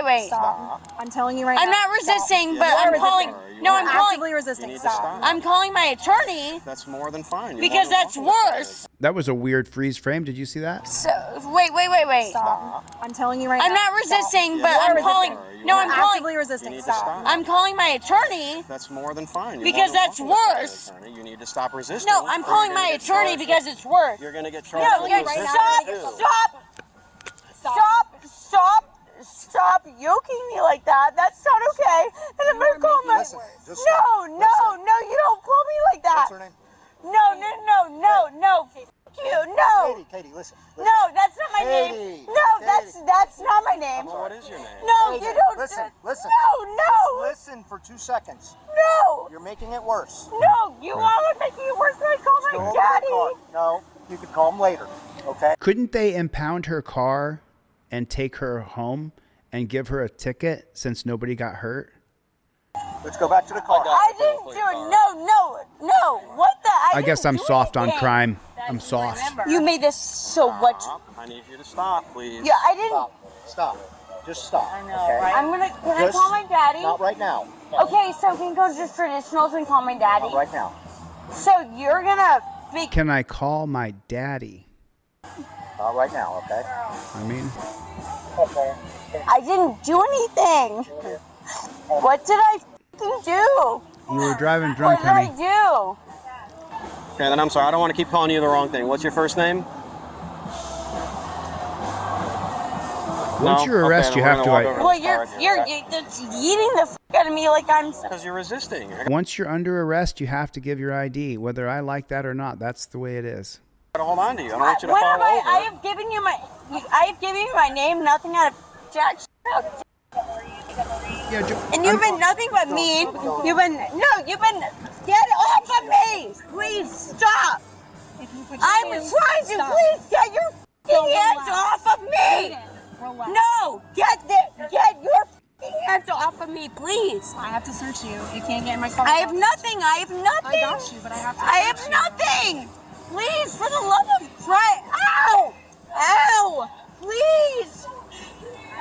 wait.
Stop. I'm telling you right now.
I'm not resisting, but I'm calling. No, I'm calling.
Actively resisting.
You need to stop.
I'm calling my attorney.
That's more than fine.
Because that's worse.
That was a weird freeze frame. Did you see that?
So, wait.
Stop. I'm telling you right now.
I'm not resisting,
Stop.
but I'm calling. No, I'm
actively
calling.
resisting. Stop.
I'm calling my attorney.
That's more than fine. You're
Because
more than
that's
welcome to
worse.
call an attorney. You need to stop resisting.
No, I'm calling my attorney because it's worse.
You're going to get charged.
No,
with
you're
resisting,
Stop yoking me like that. That's not okay. And I'm gonna call my. No, you don't call me like that.
What's her name?
No. You no.
Katie, listen.
No, that's not my name. No, that's not my name.
Well, what is your name?
No, you don't.
Listen.
No.
Just listen for 2 seconds.
No.
You're making it worse.
No, you are making it worse when I call
Go
my
over to the
daddy.
car. No, you can call him later. Okay.
Couldn't they impound her car and take her home and give her a ticket since nobody got hurt?
Let's go back to the car.
I didn't do it. No. What the?
I guess I'm soft on crime. I'm soft.
You made this so much.
I need you to stop, please.
Yeah, I didn't.
Stop. Just stop. I know,
Okay.
right?
Can I call my daddy?
Not right now.
Okay, so can you go just traditionals and call my daddy?
Not right now.
So you're gonna be.
Can I call my daddy?
Not right now, okay?
I mean,
Okay.
I didn't do anything. What did I fucking do?
you were driving drunk,
What did I
honey.
do?
Okay, then I'm sorry. I don't want to keep calling you the wrong thing. What's your first name?
Once you arrest, you have to.
Well, you're eating the fuck out of me like I'm.
Because you're resisting.
Once you're under arrest, you have to give your ID, whether I like that or not. That's the way it is.
I gotta hold on to you. I don't want you to
When
fall
have
over.
I have given you my name, nothing out of jack. And you've been nothing but mean. You've been get off of me. Please stop. I'm trying to. Please get your hands off of me. No, get your hands off of me, please.
I have to search you. You can't get in my car.
I have nothing.
I got you, but I have to.
I have nothing. Please, for the love of Christ. Ow. Please.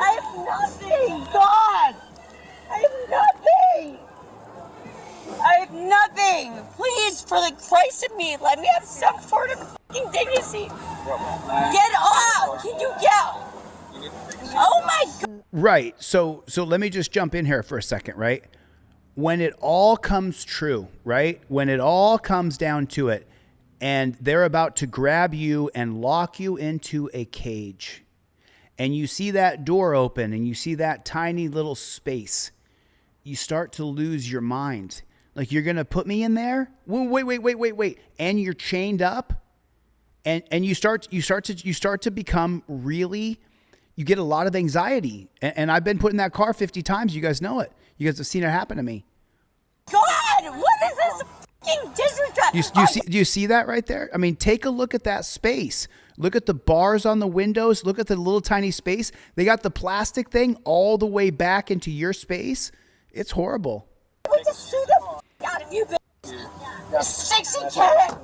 I have nothing. God. I have nothing. Please, for the Christ of me, let me have some sort of fucking dignity. Get off. Can you get? Oh my God.
Right. So let me just jump in here for a second, right? When it all comes true, right? When it all comes down to it, and they're about to grab you and lock you into a cage, and you see that door open and you see that tiny little space, you start to lose your mind. Like, you're going to put me in there? Wait. And you're chained up, and you start to become really, you get a lot of anxiety. And I've been put in that car 50 times. You guys know it. You guys have seen it happen to me.
God, what is this fucking disrespect?
Do you see that right there? I mean, take a look at that space. Look at the bars on the windows. Look at the little tiny space. They got the plastic thing all the way back into your space. It's horrible.
I would just shoot the f out of you, bitch. You're 60 carat.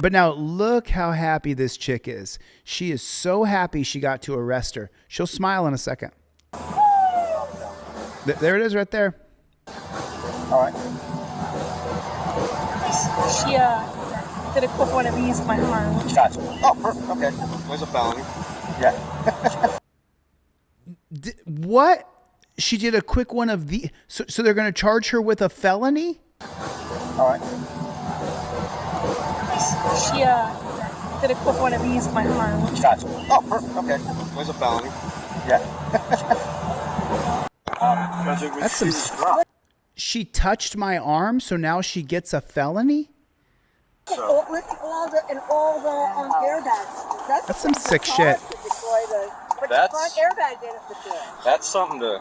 But now look how happy this chick is. She is so happy she got to arrest her. She'll smile in a second. There it is right there.
All right.
She did a quick one of these in my arm.
Gotcha. Oh, perfect. Okay.
There's a felony.
Yeah.
What? She did a quick one of the. So they're going to charge her with a felony?
All right.
She did a quick one of these in my arm.
Gotcha. Oh, perfect. Okay.
There's a felony.
Yeah.
That's some. She touched my arm, so now she gets a felony?
Look at all the airbags.
That's some sick shit.
That's
airbag did it for sure.
That's something to.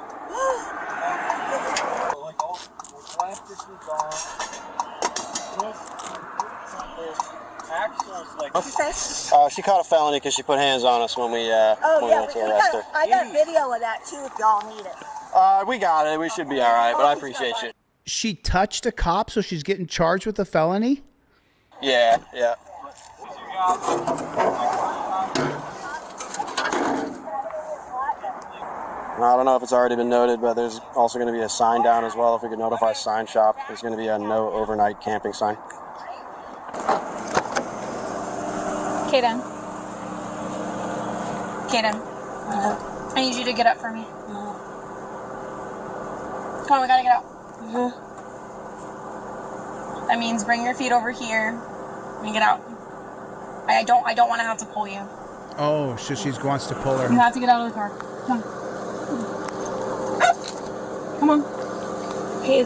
She caught a felony because she put hands on us when we went to arrest her.
I got video of that too if y'all need it.
We got it. We should be all right, but I appreciate you.
She touched a cop, so she's getting charged with a felony?
Yeah. I don't know if it's already been noted, but there's also going to be a sign down as well. If we could notify sign shop, there's going to be a no overnight camping sign.
Kaden. Kaden. I need you to get up for me. Come on, we gotta get up. That means bring your feet over here and get out. I don't want to have to pull you.
Oh, so she wants to pull her.
You have to get out of the car. Come on. Come on.
Okay.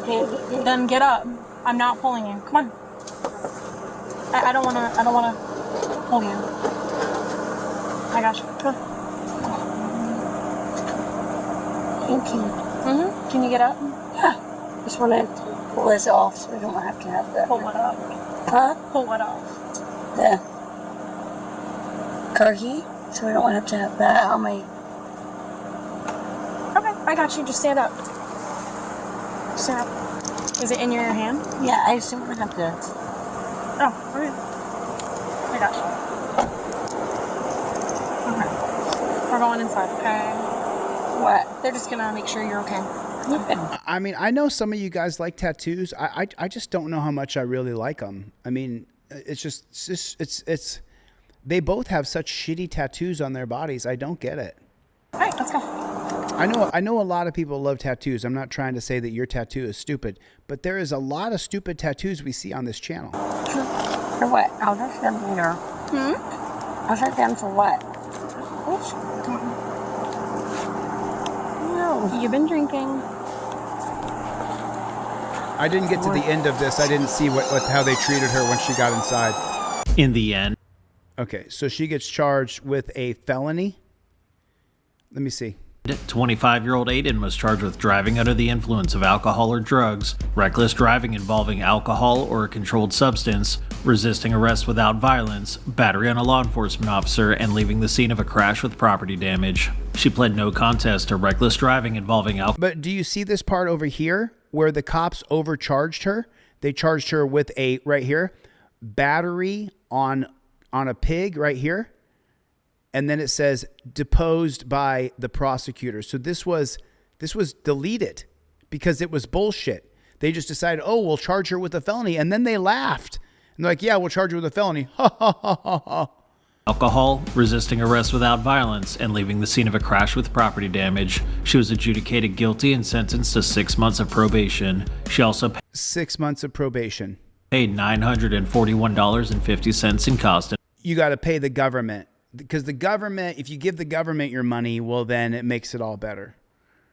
Then get up. I'm not pulling you. Come on. I don't wanna pull you. I got you. Come on.
Thank you.
Can you get up?
Yeah. Just want to pull this off so we don't have to have that.
Pull what up?
Huh?
Pull what off?
The car key, so we don't have to have that on my...
Okay, I got you. Just stand up. Stand up. Is it in your hand?
Yeah, I assume we're going to have to...
Oh, okay. I got you. Okay. We're going inside, okay?
What?
They're just gonna make sure you're okay.
I mean, I know some of you guys like tattoos. I just don't know how much I really like them. I mean, it's they both have such shitty tattoos on their bodies. I don't get it.
All right, let's go.
I know a lot of people love tattoos. I'm not trying to say that your tattoo is stupid, but there is a lot of stupid tattoos we see on this channel.
For what? I'll just them later. I'll set them for what? Oops. No.
You've been drinking.
I didn't get to the end of this. I didn't see how they treated her when she got inside.
In the end.
Okay, so she gets charged with a felony. Let me see.
25-year-old Aiden was charged with driving under the influence of alcohol or drugs, reckless driving involving alcohol or a controlled substance, resisting arrest without violence, battery on a law enforcement officer, and leaving the scene of a crash with property damage. She pled no contest to reckless driving involving alcohol.
But do you see this part over here where the cops overcharged her? They charged her with a, right here, battery on a pig right here. And then it says deposed by the prosecutor. So this was deleted because it was bullshit. They just decided, oh, we'll charge her with a felony. And then they laughed. And they're like, yeah, we'll charge her with a felony. Ha, ha, ha, ha, ha.
Alcohol, resisting arrest without violence, and leaving the scene of a crash with property damage. She was adjudicated guilty and sentenced to 6 months of probation. She also paid
6 months of probation.
Paid $941.50 in cost.
You got to pay the government. Because the government, if you give the government your money, well, then it makes it all better.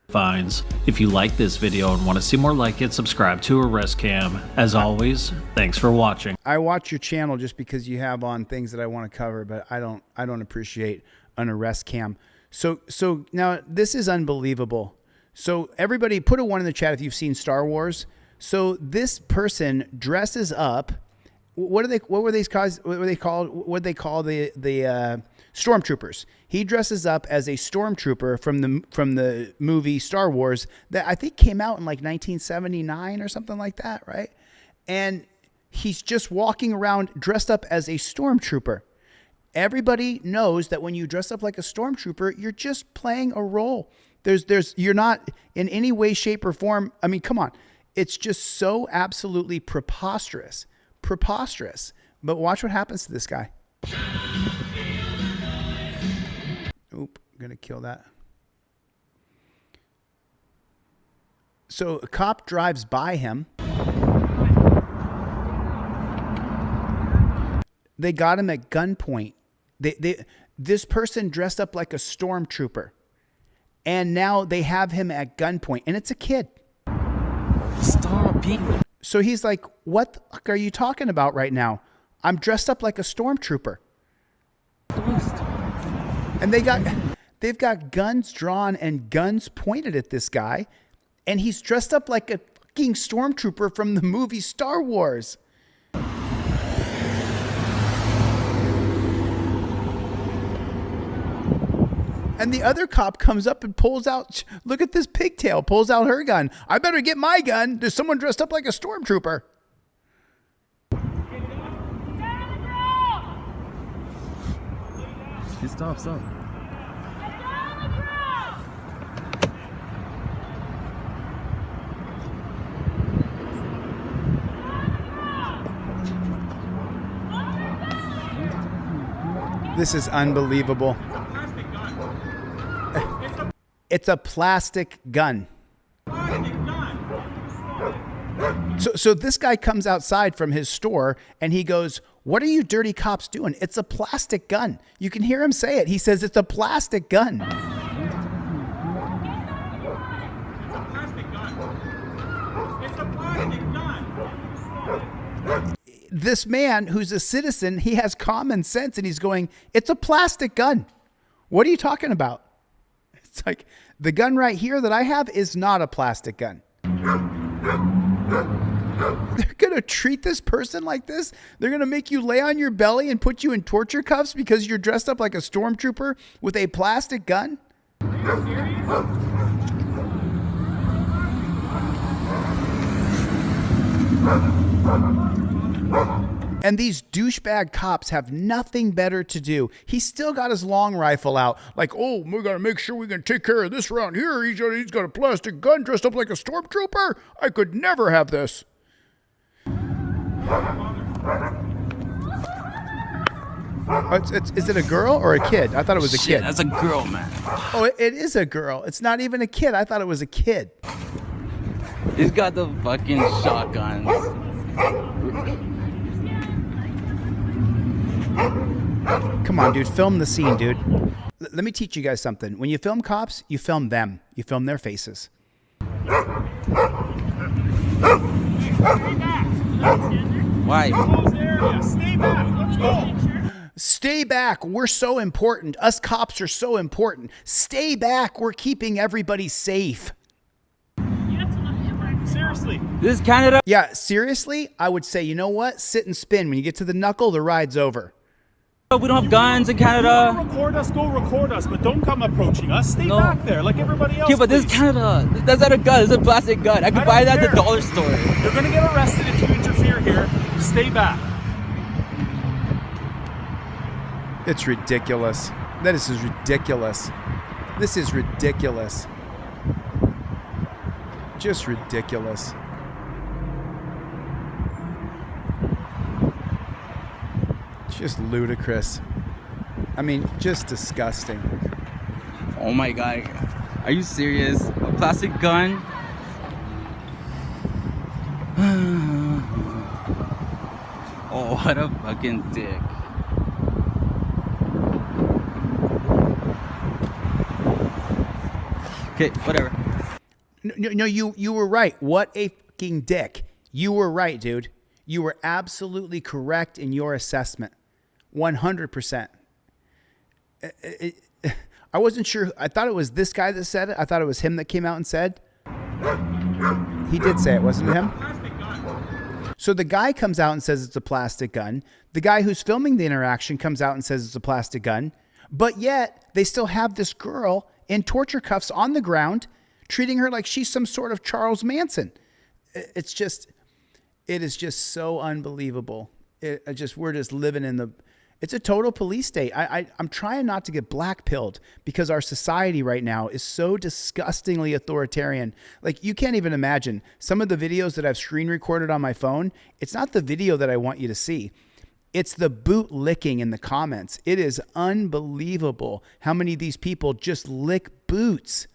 Fines. If you like this video and want to see more like it, subscribe to Arrest Cam. As always, thanks for watching.
I watch your channel just because you have on things that I want to cover, but I don't appreciate an Arrest Cam. So now this is unbelievable. So everybody put a 1 in the chat if you've seen Star Wars. So this person dresses up. What were they called the stormtroopers? He dresses up as a stormtrooper from the movie Star Wars that I think came out in like 1979 or something like that, right? And he's just walking around dressed up as a stormtrooper. Everybody knows that when you dress up like a stormtrooper, you're just playing a role. You're not in any way, shape, or form. I mean, come on. It's just so absolutely preposterous. But watch what happens to this guy. Oop, I'm gonna kill that. So a cop drives by him. They got him at gunpoint. This person dressed up like a stormtrooper, and now they have him at gunpoint, and it's a kid.
Stop being.
So he's like, what the fuck are you talking about right now? I'm dressed up like a stormtrooper. And they've got guns drawn and guns pointed at this guy. And he's dressed up like a fucking stormtrooper from the movie Star Wars. And the other cop comes up and pulls out, look at this pigtail, pulls out her gun. I better get my gun. There's someone dressed up like a stormtrooper.
Stop.
This is unbelievable. It's a plastic gun. So this guy comes outside from his store and he goes, "What are you dirty cops doing? It's a plastic gun." You can hear him say it. He says it's a plastic gun. This man who's a citizen, he has common sense and he's going, "It's a plastic gun. What are you talking about?" It's like, the gun right here that I have is not a plastic gun. They're going to treat this person like this? They're going to make you lay on your belly and put you in torture cuffs because you're dressed up like a stormtrooper with a plastic gun? And these douchebag cops have nothing better to do. He's still got his long rifle out. Like, "Oh, we got to make sure we can take care of this around here. He's got a plastic gun dressed up like a stormtrooper. I could never have this." Is it a girl or a kid? I thought it was a kid.
That's a girl, man.
Oh, it is a girl. It's not even a kid. I thought it was a kid.
He's got the fucking shotguns.
Come on, dude. Film the scene, dude. Let me teach you guys something. When you film cops, you film them. You film their faces.
Why?
Stay back. Let's go.
Stay back. We're so important. Us cops are so important. Stay back. We're keeping everybody safe.
Seriously.
This is Canada.
Yeah, seriously, I would say, you know what? Sit and spin. When you get to the knuckle, the ride's over.
We don't have guns in Canada.
Go record us, but don't come approaching us. Stay back there like everybody else.
Okay, but this is Canada. That's not a gun. It's a plastic gun. I could buy that at the dollar store.
You're going to get arrested if you interfere here. Stay back.
It's ridiculous. This is ridiculous. This is ridiculous. Just ridiculous. Just ludicrous. I mean, just disgusting.
Oh my God. Are you serious? A plastic gun? Oh, what a fucking dick. Okay, whatever.
No, you were right. What a fucking dick. You were right, dude. You were absolutely correct in your assessment. 100%. I wasn't sure. I thought it was this guy that said it. I thought it was him that came out and said. He did say it, wasn't it him? So the guy comes out and says it's a plastic gun. The guy who's filming the interaction comes out and says it's a plastic gun. But yet they still have this girl in torture cuffs on the ground, treating her like she's some sort of Charles Manson. It is just so unbelievable. We're just living in the, it's a total police state. I'm trying not to get black-pilled because our society right now is so disgustingly authoritarian. Like, you can't even imagine some of the videos that I've screen recorded on my phone. It's not the video that I want you to see. It's the boot licking in the comments. It is unbelievable how many of these people just lick boots.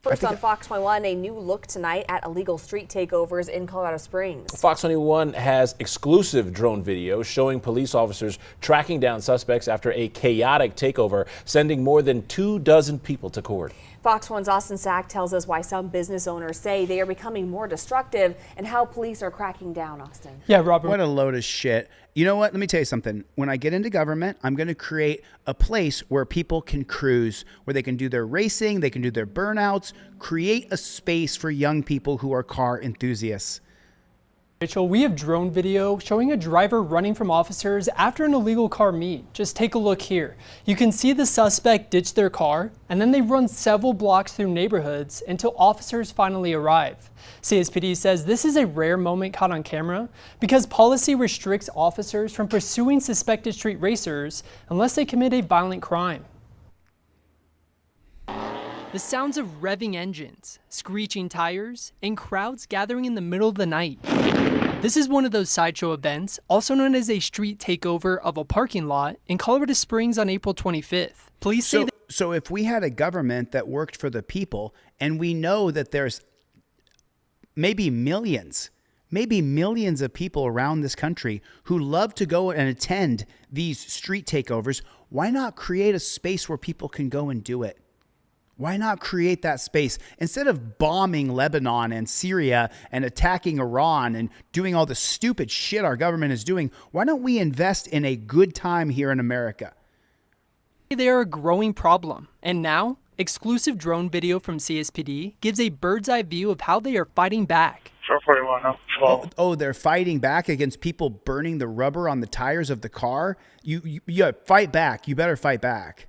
First on Fox 21, a new look tonight at illegal street takeovers in Colorado Springs.
Fox 21 has exclusive drone video showing police officers tracking down suspects after a chaotic takeover, sending more than 24 people to court.
Fox 1's Austin Sack tells us why some business owners say they are becoming more destructive and how police are cracking down, Austin.
Yeah, Robert. What a load of shit. You know what? Let me tell you something. When I get into government, I'm going to create a place where people can cruise, where they can do their racing, they can do their burnouts, create a space for young people who are car enthusiasts.
Rachel, we have drone video showing a driver running from officers after an illegal car meet. Just take a look here. You can see the suspect ditch their car, and then they run several blocks through neighborhoods until officers finally arrive. CSPD says this is a rare moment caught on camera because policy restricts officers from pursuing suspected street racers unless they commit a violent crime. The sounds of revving engines, screeching tires, and crowds gathering in the middle of the night. This is one of those sideshow events, also known as a street takeover of a parking lot in Colorado Springs on April 25th. Police say
so if we had a government that worked for the people, and we know that there's maybe millions of people around this country who love to go and attend these street takeovers, why not create a space where people can go and do it? Why not create that space? Instead of bombing Lebanon and Syria and attacking Iran and doing all the stupid shit our government is doing, why don't we invest in a good time here in America?
They are a growing problem, and now exclusive drone video from CSPD gives a bird's eye view of how they are fighting back.
Oh, they're fighting back against people burning the rubber on the tires of the car? You fight back. You better fight back.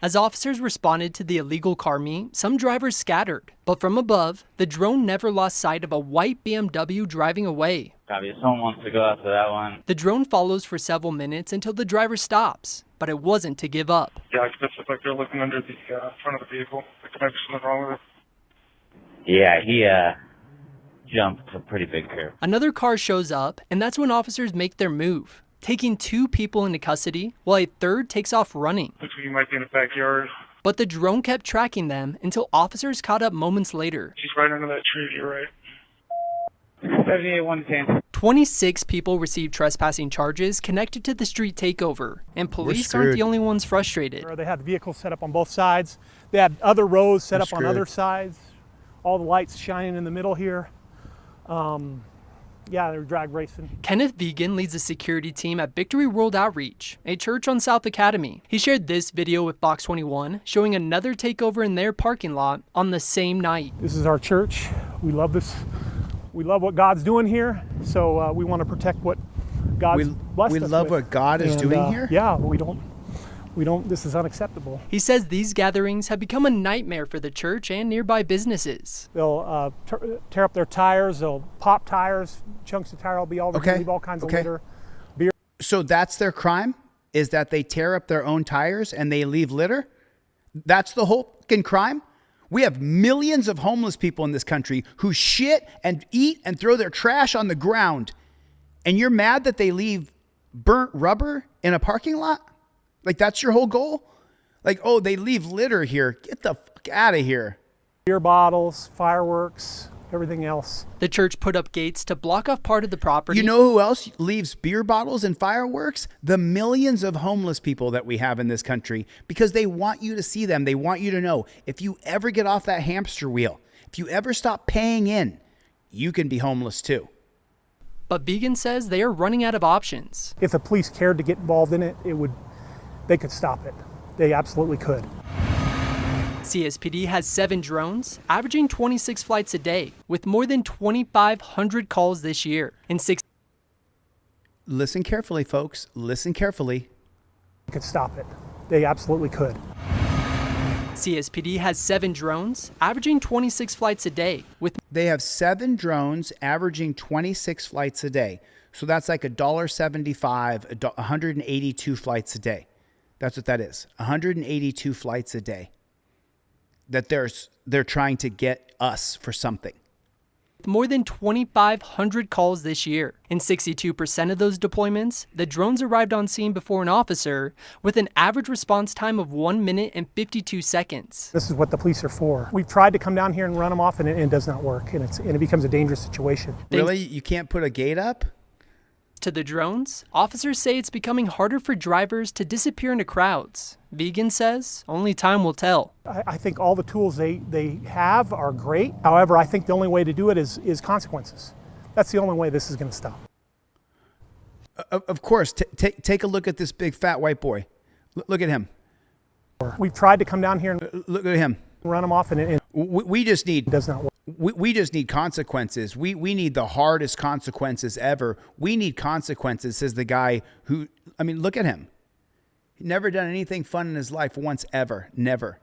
As officers responded to the illegal car meet, some drivers scattered, but from above, the drone never lost sight of a white BMW driving away.
Copy. Someone wants to go after that one.
The drone follows for several minutes until the driver stops, but it wasn't to give up.
Yeah, it looks like they're looking under the front of the vehicle. There might be something wrong with it.
Yeah, he jumped a pretty big curve.
Another car shows up, and that's when officers make their move, taking 2 people into custody while a third takes off running.
Looks like you might be in the backyard.
But the drone kept tracking them until officers caught up moments later.
She's right under that tree, you're right.
78-110.
26 people received trespassing charges connected to the street takeover, and police aren't the only ones frustrated.
They had vehicles set up on both sides. They had other rows set up on other sides. All the lights shining in the middle here. Yeah, they were drag racing.
Kenneth Vegan leads a security team at Victory World Outreach, a church on South Academy. He shared this video with Fox 21, showing another takeover in their parking lot on the same night.
This is our church. We love this. We love what God's doing here, so we want to protect what God's blessed us with.
We love what God is doing here?
Yeah, we don't, this is unacceptable.
He says these gatherings have become a nightmare for the church and nearby businesses.
They'll tear up their tires, they'll pop tires, chunks of tire will be all over, leave all kinds of litter. Beer.
So that's their crime, is that they tear up their own tires and they leave litter? That's the whole fucking crime? We have millions of homeless people in this country who shit and eat and throw their trash on the ground. And you're mad that they leave burnt rubber in a parking lot? Like, that's your whole goal? Like, oh, they leave litter here. Get the fuck out of here.
Beer bottles, fireworks, everything else.
The church put up gates to block off part of the property.
You know who else leaves beer bottles and fireworks? The millions of homeless people that we have in this country, because they want you to see them. They want you to know, if you ever get off that hamster wheel, if you ever stop paying in, you can be homeless too.
But Vegan says they are running out of options.
If the police cared to get involved in it, they could stop it. They absolutely could.
CSPD has 7 drones, averaging 26 flights a day, with more than 2,500 calls this year.
Listen carefully, folks. Listen carefully.
They could stop it. They absolutely could.
CSPD has 7 drones, averaging 26 flights a day.
They have 7 drones, averaging 26 flights a day. So that's like $1.75, 182 flights a day. That's what that is. 182 flights a day. That they're trying to get us for something.
More than 2,500 calls this year. In 62% of those deployments, the drones arrived on scene before an officer with an average response time of 1 minute and 52 seconds.
This is what the police are for. We've tried to come down here and run them off, and it does not work, and it becomes a dangerous situation.
Really? You can't put a gate up?
To the drones, officers say it's becoming harder for drivers to disappear into crowds. Vegan says only time will tell.
I think all the tools they have are great. However, I think the only way to do it is consequences. That's the only way this is going to stop.
Of course. Take a look at this big fat white boy. Look at him.
We've tried to come down here and
look at him.
Run him off, and
we just need.
It does not work.
We just need consequences. We need the hardest consequences ever. We need consequences, says the guy who, I mean, look at him. He never done anything fun in his life once, ever. Never.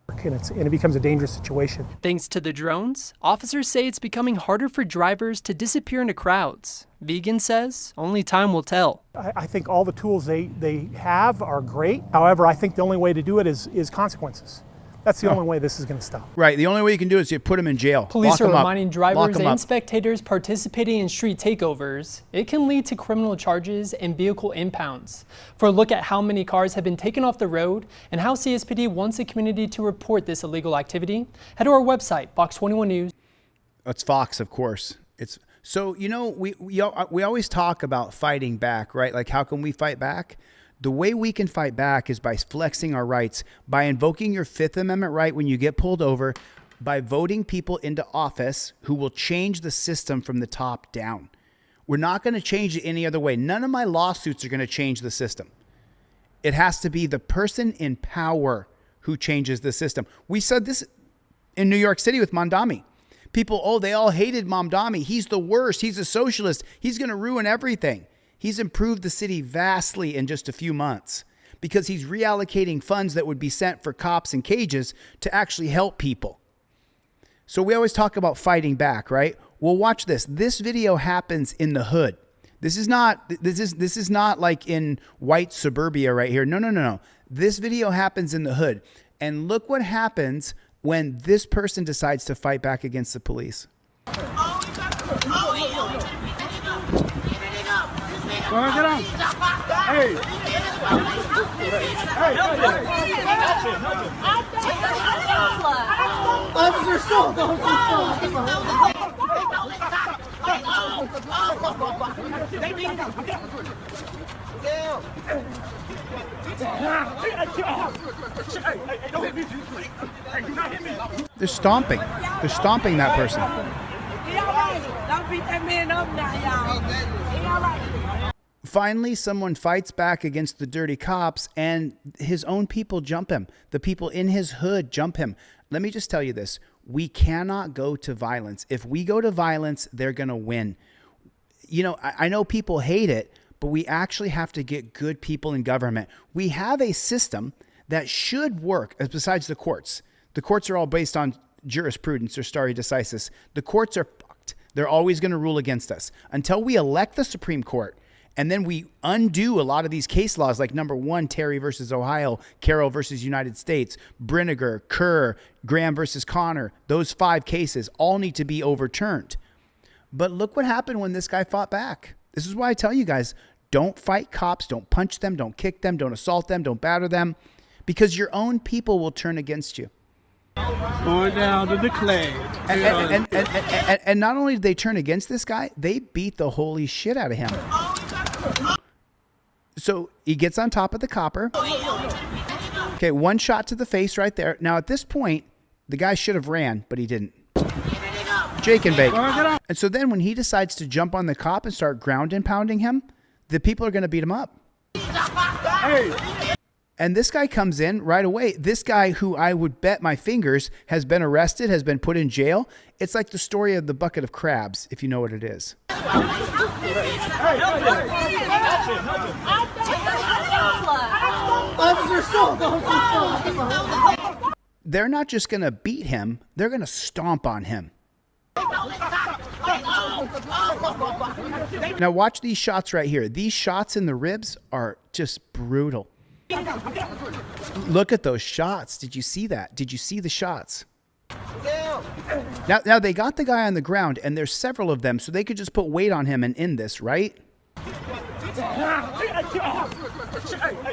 And it becomes a dangerous situation.
Thanks to the drones, officers say it's becoming harder for drivers to disappear into crowds. Vegan says only time will tell.
I think all the tools they have are great. However, I think the only way to do it is consequences. That's the only way this is going to stop.
Right. The only way you can do it is you put them in jail.
Police are reminding
Lock
drivers
'em
and
up.
spectators participating in street takeovers. It can lead to criminal charges and vehicle impounds. For a look at how many cars have been taken off the road and how CSPD wants the community to report this illegal activity, head to our website, Fox 21 News.
It's Fox, of course. It's so, you know, we always talk about fighting back, right? Like, how can we fight back? The way we can fight back is by flexing our rights, by invoking your Fifth Amendment right when you get pulled over, by voting people into office who will change the system from the top down. We're not going to change it any other way. None of my lawsuits are going to change the system. It has to be the person in power who changes the system. We said this in New York City with Mamdani. People, oh, they all hated Mamdani. He's the worst. He's a socialist. He's going to ruin everything. He's improved the city vastly in just a few months because he's reallocating funds that would be sent for cops in cages to actually help people. So we always talk about fighting back, right? Well, watch this. This video happens in the hood. This is not like in white suburbia right here. No. This video happens in the hood. And look what happens when this person decides to fight back against the police.
Go ahead, get on. Hey. Officer, stop.
They're stomping. They're stomping that person.
Don't beat that man up now, y'all.
Finally, someone fights back against the dirty cops and his own people jump him. The people in his hood jump him. Let me just tell you this. We cannot go to violence. If we go to violence, they're going to win. You know, I know people hate it, but we actually have to get good people in government. We have a system that should work, besides the courts. The courts are all based on jurisprudence or stare decisis. The courts are fucked. They're always going to rule against us. Until we elect the Supreme Court, and then we undo a lot of these case laws, like number 1, Terry versus Ohio, Carroll versus United States, Brinegar, Kerr, Graham versus Connor. Those 5 cases all need to be overturned. But look what happened when this guy fought back. This is why I tell you guys, don't fight cops, don't punch them, don't kick them, don't assault them, don't batter them, because your own people will turn against you.
Going down to the clay.
And not only did they turn against this guy, they beat the holy shit out of him. So he gets on top of the copper. Okay, 1 shot to the face right there. Now at this point, the guy should have ran, but he didn't. Jake and bake. And so then when he decides to jump on the cop and start ground and pounding him, the people are going to beat him up. And this guy comes in right away. This guy, who I would bet my fingers has been arrested, has been put in jail. It's like the story of the bucket of crabs, if you know what it is. They're not just going to beat him, they're going to stomp on him. Now watch these shots right here. These shots in the ribs are just brutal. Look at those shots. Did you see that? Did you see the shots? Now they got the guy on the ground, and there's several of them, so they could just put weight on him and end this, right?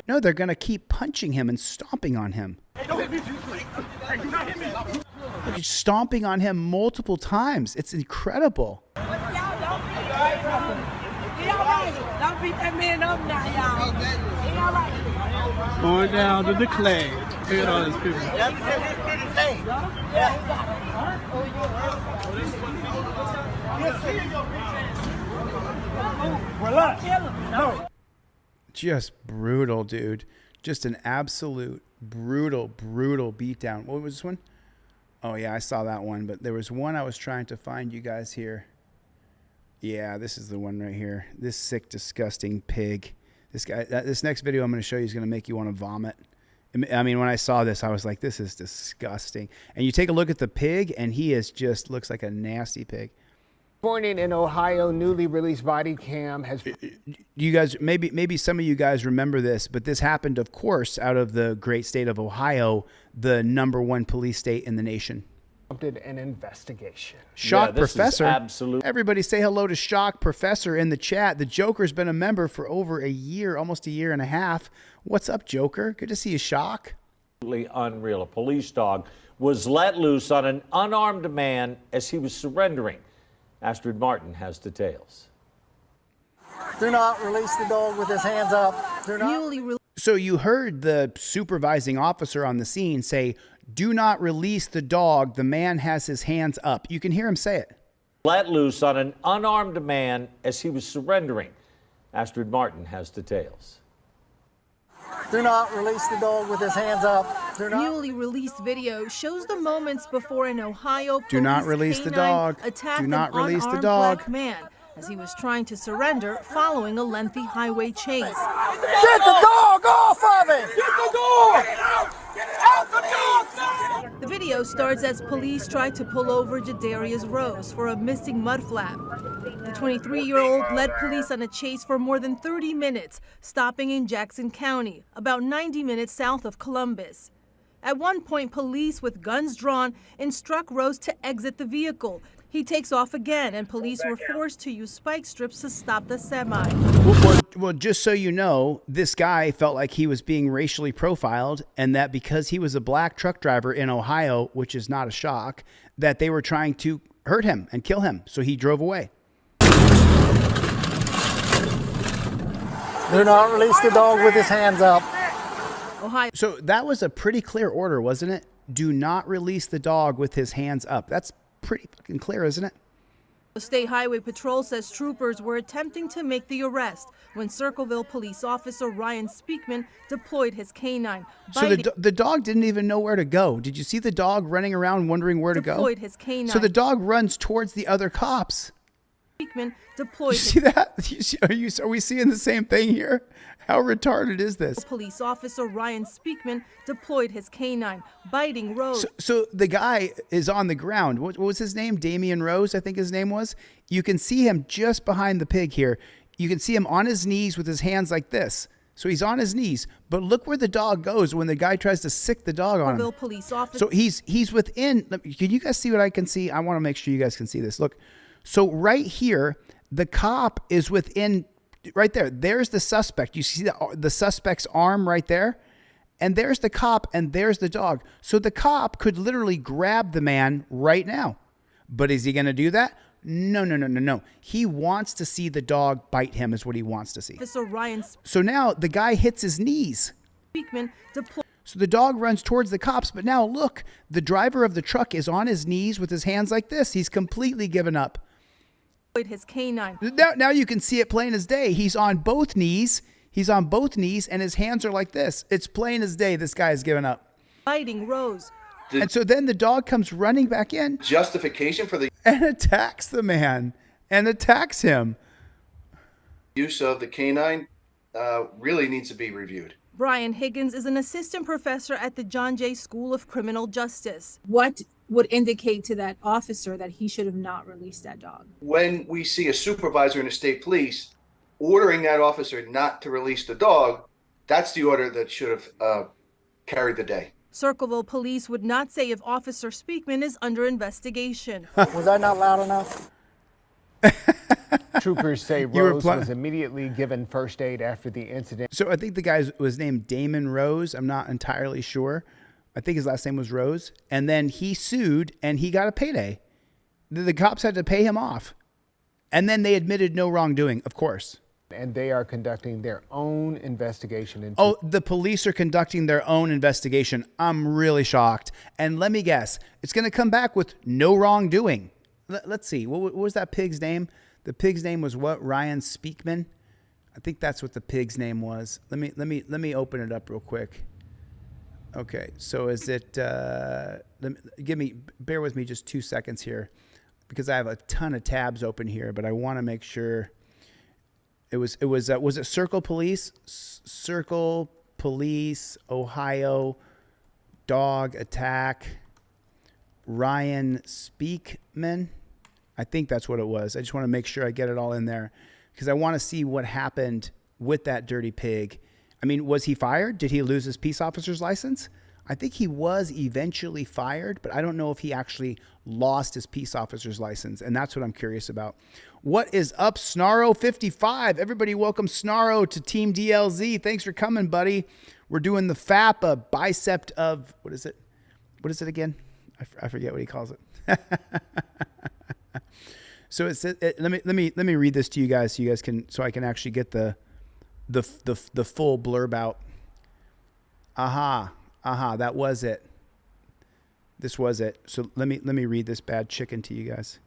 No, they're going to keep punching him and stomping on him. They're stomping on him multiple times. It's incredible.
Don't beat that man up now, y'all. Going down to the clay. Look at all these people.
Just brutal, dude. Just an absolute brutal beatdown. What was this one? Oh, yeah, I saw that one. But there was one I was trying to find you guys here. Yeah, this is the one right here. This sick, disgusting pig. This guy. This next video I'm going to show you is going to make you want to vomit. I mean, when I saw this, I was like, this is disgusting. And you take a look at the pig, and he is just looks like a nasty pig.
Pointing in Ohio, newly released body cam has.
You guys, maybe some of you guys remember this, but this happened, of course, out of the great state of Ohio, the #1 police state in the nation.
An investigation.
Shock Professor.
Absolutely.
Everybody say hello to Shock Professor in the chat. The Joker's been a member for over a year, almost a year and a half. What's up, Joker? Good to see you, Shock.
Unreal. A police dog was let loose on an unarmed man as he was surrendering. Astrid Martin has details.
Do not release the dog with his hands up. Do not.
So you heard the supervising officer on the scene say, "Do not release the dog. The man has his hands up." You can hear him say it.
Let loose on an unarmed man as he was surrendering. Astrid Martin has details.
Do not release the dog with his hands up.
Newly released video shows the moments before an Ohio police
Do not release the dog.
attacked
Do not
an
release the
unarmed
dog.
black man as he was trying to surrender following a lengthy highway chase.
Get the dog off of him! Get the dog! Get out the dog!
The video starts as police try to pull over Jadarius Rose for a missing mud flap. The 23-year-old led police on a chase for more than 30 minutes, stopping in Jackson County, about 90 minutes south of Columbus. At one point, police with guns drawn instruct Rose to exit the vehicle. He takes off again, and police were forced to use spike strips to stop the semi.
Well, just so you know, this guy felt like he was being racially profiled, and that because he was a black truck driver in Ohio, which is not a shock, that they were trying to hurt him and kill him. So he drove away.
Do not release the dog with his hands up.
Ohio.
So that was a pretty clear order, wasn't it? Do not release the dog with his hands up. That's pretty fucking clear, isn't it?
The State Highway Patrol says troopers were attempting to make the arrest when Circleville police officer Ryan Speakman deployed his canine.
So the dog didn't even know where to go. Did you see the dog running around wondering where to go?
Deployed his canine.
So the dog runs towards the other cops.
Speakman deployed.
You see that? Are we seeing the same thing here? How retarded is this?
Police officer Ryan Speakman deployed his canine, biting Rose.
So the guy is on the ground. What was his name? Damian Rose, I think his name was. You can see him just behind the pig here. You can see him on his knees with his hands like this. So he's on his knees. But look where the dog goes when the guy tries to sick the dog on him.
Police officer.
So he's within. Can you guys see what I can see? I want to make sure you guys can see this. Look. So right here, the cop is within. Right there. There's the suspect. You see the suspect's arm right there? And there's the cop and there's the dog. So the cop could literally grab the man right now. But is he going to do that? No. He wants to see the dog bite him is what he wants to see.
Officer Ryan.
So now the guy hits his knees. So the dog runs towards the cops. But now look, the driver of the truck is on his knees with his hands like this. He's completely given up.
His canine.
Now you can see it plain as day. He's on both knees. He's on both knees and his hands are like this. It's plain as day. This guy has given up.
Biting Rose.
And so then the dog comes running back in.
Justification for the
and attacks the man and attacks him.
Use of the canine really needs to be reviewed.
Brian Higgins is an assistant professor at the John Jay School of Criminal Justice.
What would indicate to that officer that he should have not released that dog?
When we see a supervisor in the state police ordering that officer not to release the dog, that's the order that should have carried the day.
Circleville police would not say if Officer Speakman is under investigation.
Was I not loud enough?
Troopers say Rose was immediately given first aid after the incident.
So I think the guy was named Damon Rose. I'm not entirely sure. I think his last name was Rose. And then he sued and he got a payday. The cops had to pay him off. And then they admitted no wrongdoing, of course.
And they are conducting their own investigation.
Into the police are conducting their own investigation. I'm really shocked. And let me guess, it's going to come back with no wrongdoing. Let's see. What was that pig's name? The pig's name was what? Ryan Speakman? I think that's what the pig's name was. Let me open it up real quick. Okay, so is it? Bear with me just 2 seconds here, because I have a ton of tabs open here, but I want to make sure. Was it Circle Police? Circle Police, Ohio, dog attack, Ryan Speakman. I think that's what it was. I just want to make sure I get it all in there because I want to see what happened with that dirty pig. I mean, was he fired? Did he lose his peace officer's license? I think he was eventually fired, but I don't know if he actually lost his peace officer's license. And that's what I'm curious about. What is up, Snarro55? Everybody welcome Snarro to Team DLZ. Thanks for coming, buddy. We're doing the FAP, a bicep of, what is it? What is it again? I forget what he calls it. So it's let me read this to you guys so you guys can, so I can actually get the full blurb out. That was it. This was it. So let me read this bad chicken to you guys.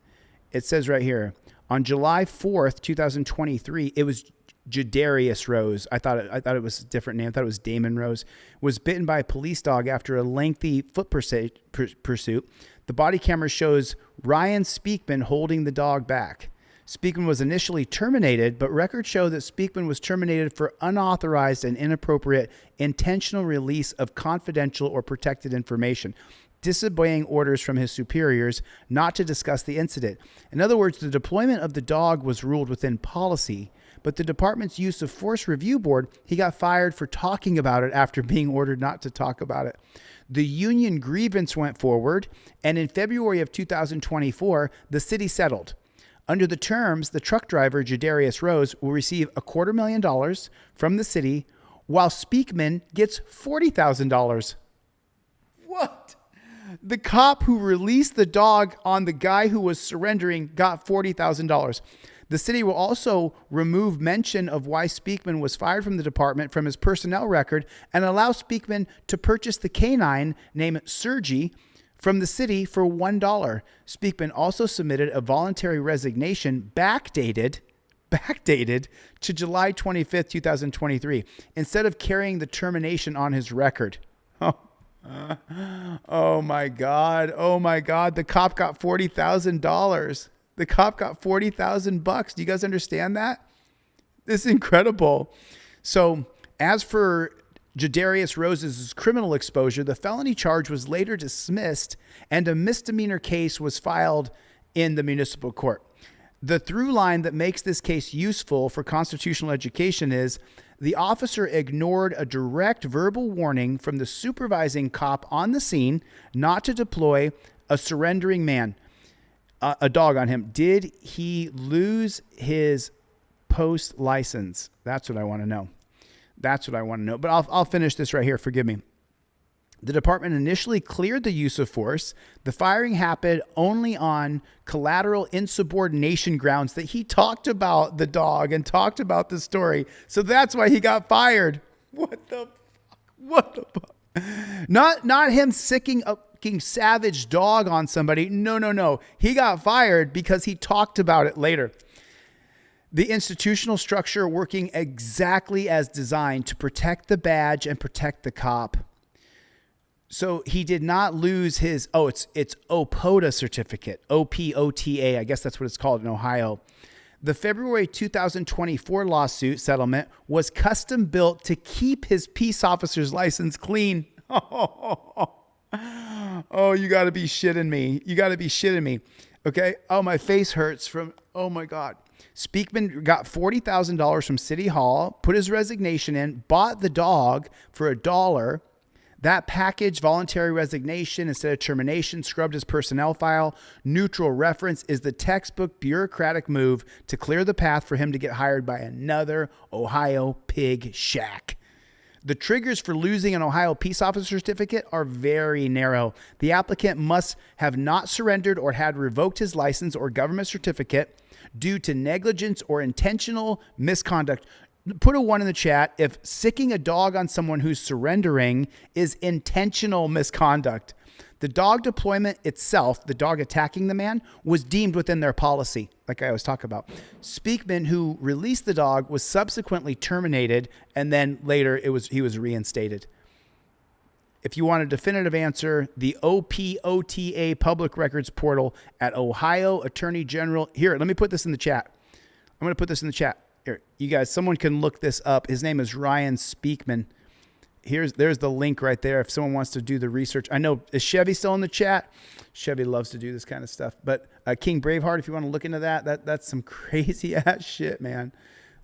It says right here, on July 4th, 2023, it was Jadarius Rose. I thought it was a different name. I thought it was Damon Rose. Was bitten by a police dog after a lengthy foot pursuit. The body camera shows Ryan Speakman holding the dog back. Speakman was initially terminated, but records show that Speakman was terminated for unauthorized and inappropriate intentional release of confidential or protected information, disobeying orders from his superiors not to discuss the incident. In other words, the deployment of the dog was ruled within policy, but the department's use of force review board, he got fired for talking about it after being ordered not to talk about it. The union grievance went forward, and in February of 2024, the city settled. Under the terms, the truck driver, Jadarius Rose, will receive $250,000 from the city, while Speakman gets $40,000. What? The cop who released the dog on the guy who was surrendering got $40,000. The city will also remove mention of why Speakman was fired from the department from his personnel record and allow Speakman to purchase the canine named Sergi from the city for $1. Speakman also submitted a voluntary resignation backdated to July 25th, 2023, instead of carrying the termination on his record. Oh my God. Oh my God. The cop got $40,000. The cop got $40,000. Do you guys understand that? This is incredible. So as for Jadarius Rose's criminal exposure, the felony charge was later dismissed and a misdemeanor case was filed in the municipal court. The through line that makes this case useful for constitutional education is the officer ignored a direct verbal warning from the supervising cop on the scene not to deploy a surrendering man, a dog on him. Did he lose his post license? That's what I want to know. That's what I want to know. But I'll finish this right here. Forgive me. The department initially cleared the use of force. The firing happened only on collateral insubordination grounds that he talked about the dog and talked about the story. So that's why he got fired. What the fuck? What the fuck? Not him sicking a fucking savage dog on somebody. No. He got fired because he talked about it later. The institutional structure working exactly as designed to protect the badge and protect the cop. So he did not lose his, it's OPOTA certificate, OPOTA, I guess that's what it's called in Ohio. The February 2024 lawsuit settlement was custom built to keep his peace officer's license clean. Oh, you got to be shitting me. You got to be shitting me. Okay. Oh, my face hurts from, oh my God. Speakman got $40,000 from City Hall, put his resignation in, bought the dog for $1. That package, voluntary resignation instead of termination, scrubbed his personnel file. Neutral reference is the textbook bureaucratic move to clear the path for him to get hired by another Ohio pig shack. The triggers for losing an Ohio peace officer certificate are very narrow. The applicant must have not surrendered or had revoked his license or government certificate due to negligence or intentional misconduct. Put a 1 in the chat if sicking a dog on someone who's surrendering is intentional misconduct. The dog deployment itself, the dog attacking the man, was deemed within their policy, like I was talking about. Speakman, who released the dog, was subsequently terminated, and then later he was reinstated. If you want a definitive answer, the OPOTA Public Records Portal at Ohio Attorney General. Here, let me put this in the chat. I'm going to put this in the chat. Here, you guys, someone can look this up. His name is Ryan Speakman. There's the link right there if someone wants to do the research. I know, is Chevy still in the chat? Chevy loves to do this kind of stuff. But King Braveheart, if you want to look into that's some crazy ass shit, man.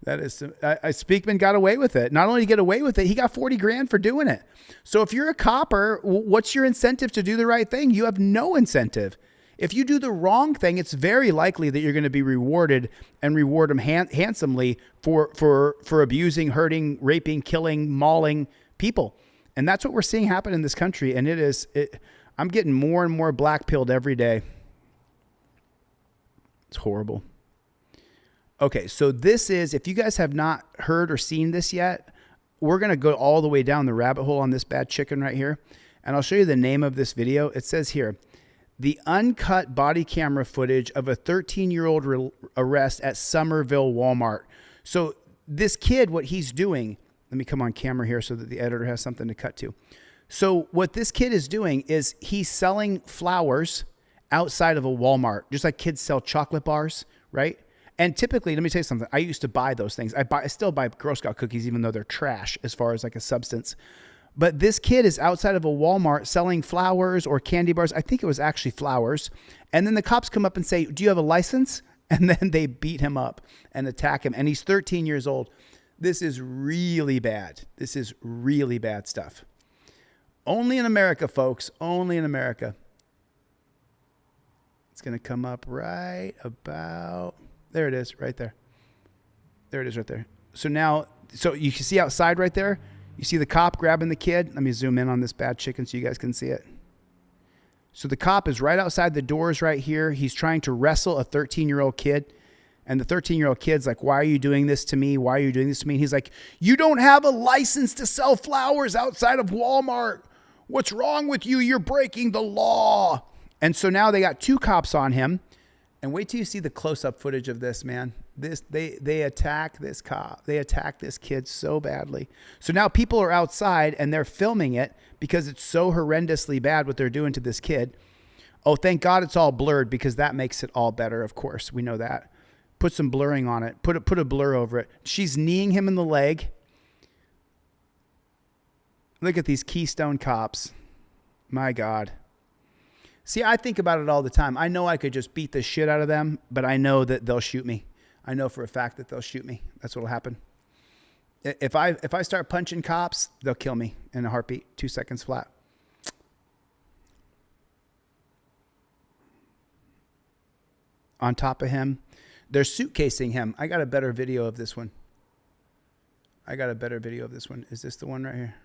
That is some, Speakman got away with it. Not only did he get away with it, he got 40 grand for doing it. So if you're a copper, what's your incentive to do the right thing? You have no incentive. If you do the wrong thing, it's very likely that you're going to be rewarded, and reward them handsomely for abusing, hurting, raping, killing, mauling people. And that's what we're seeing happen in this country. And I'm getting more and more black-pilled every day. It's horrible. Okay, so this is, if you guys have not heard or seen this yet, we're going to go all the way down the rabbit hole on this bad chicken right here. And I'll show you the name of this video. It says here, the uncut body camera footage of a 13-year-old arrest at Somerville Walmart. So this kid, what he's doing, let me come on camera here so that the editor has something to cut to. So what this kid is doing is he's selling flowers outside of a Walmart, just like kids sell chocolate bars, right? And typically, let me tell you something. I used to buy those things. I still buy Girl Scout cookies, even though they're trash as far as like a substance. But this kid is outside of a Walmart selling flowers or candy bars. I think it was actually flowers. And then the cops come up and say, do you have a license? And then they beat him up and attack him. And he's 13 years old. This is really bad. This is really bad stuff. Only in America, folks. Only in America. It's going to come up right about... There it is, right there. There it is right there. So now, so you can see outside right there, you see the cop grabbing the kid. Let me zoom in on this bad chicken so you guys can see it. So the cop is right outside the doors right here. He's trying to wrestle a 13-year-old kid. And the 13-year-old kid's like, why are you doing this to me? Why are you doing this to me? And he's like, you don't have a license to sell flowers outside of Walmart. What's wrong with you? You're breaking the law. And so now they got two cops on him. And wait till you see the close-up footage of this, man. They attack this cop. They attack this kid so badly. So now people are outside and they're filming it because it's so horrendously bad what they're doing to this kid. Oh, thank God it's all blurred because that makes it all better, of course. We know that. Put some blurring on it. Put a blur over it. She's kneeing him in the leg. Look at these Keystone cops. My God. See, I think about it all the time. I know I could just beat the shit out of them, but I know that they'll shoot me. I know for a fact that they'll shoot me. That's what'll happen. If I start punching cops, they'll kill me in a heartbeat, 2 seconds flat. On top of him, they're suitcasing him. I got a better video of this one. Is this the one right here?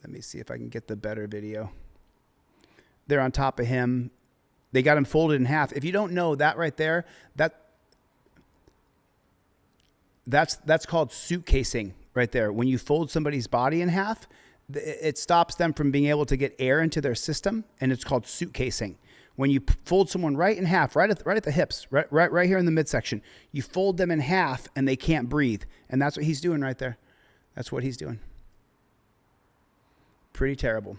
Let me see if I can get the better video. They're on top of him. They got him folded in half. If you don't know that right there, that's called suitcasing right there. When you fold somebody's body in half, it stops them from being able to get air into their system, and it's called suitcasing. When you fold someone right in half, right at the hips, right here in the midsection, you fold them in half and they can't breathe. And that's what he's doing right there. That's what he's doing. Pretty terrible.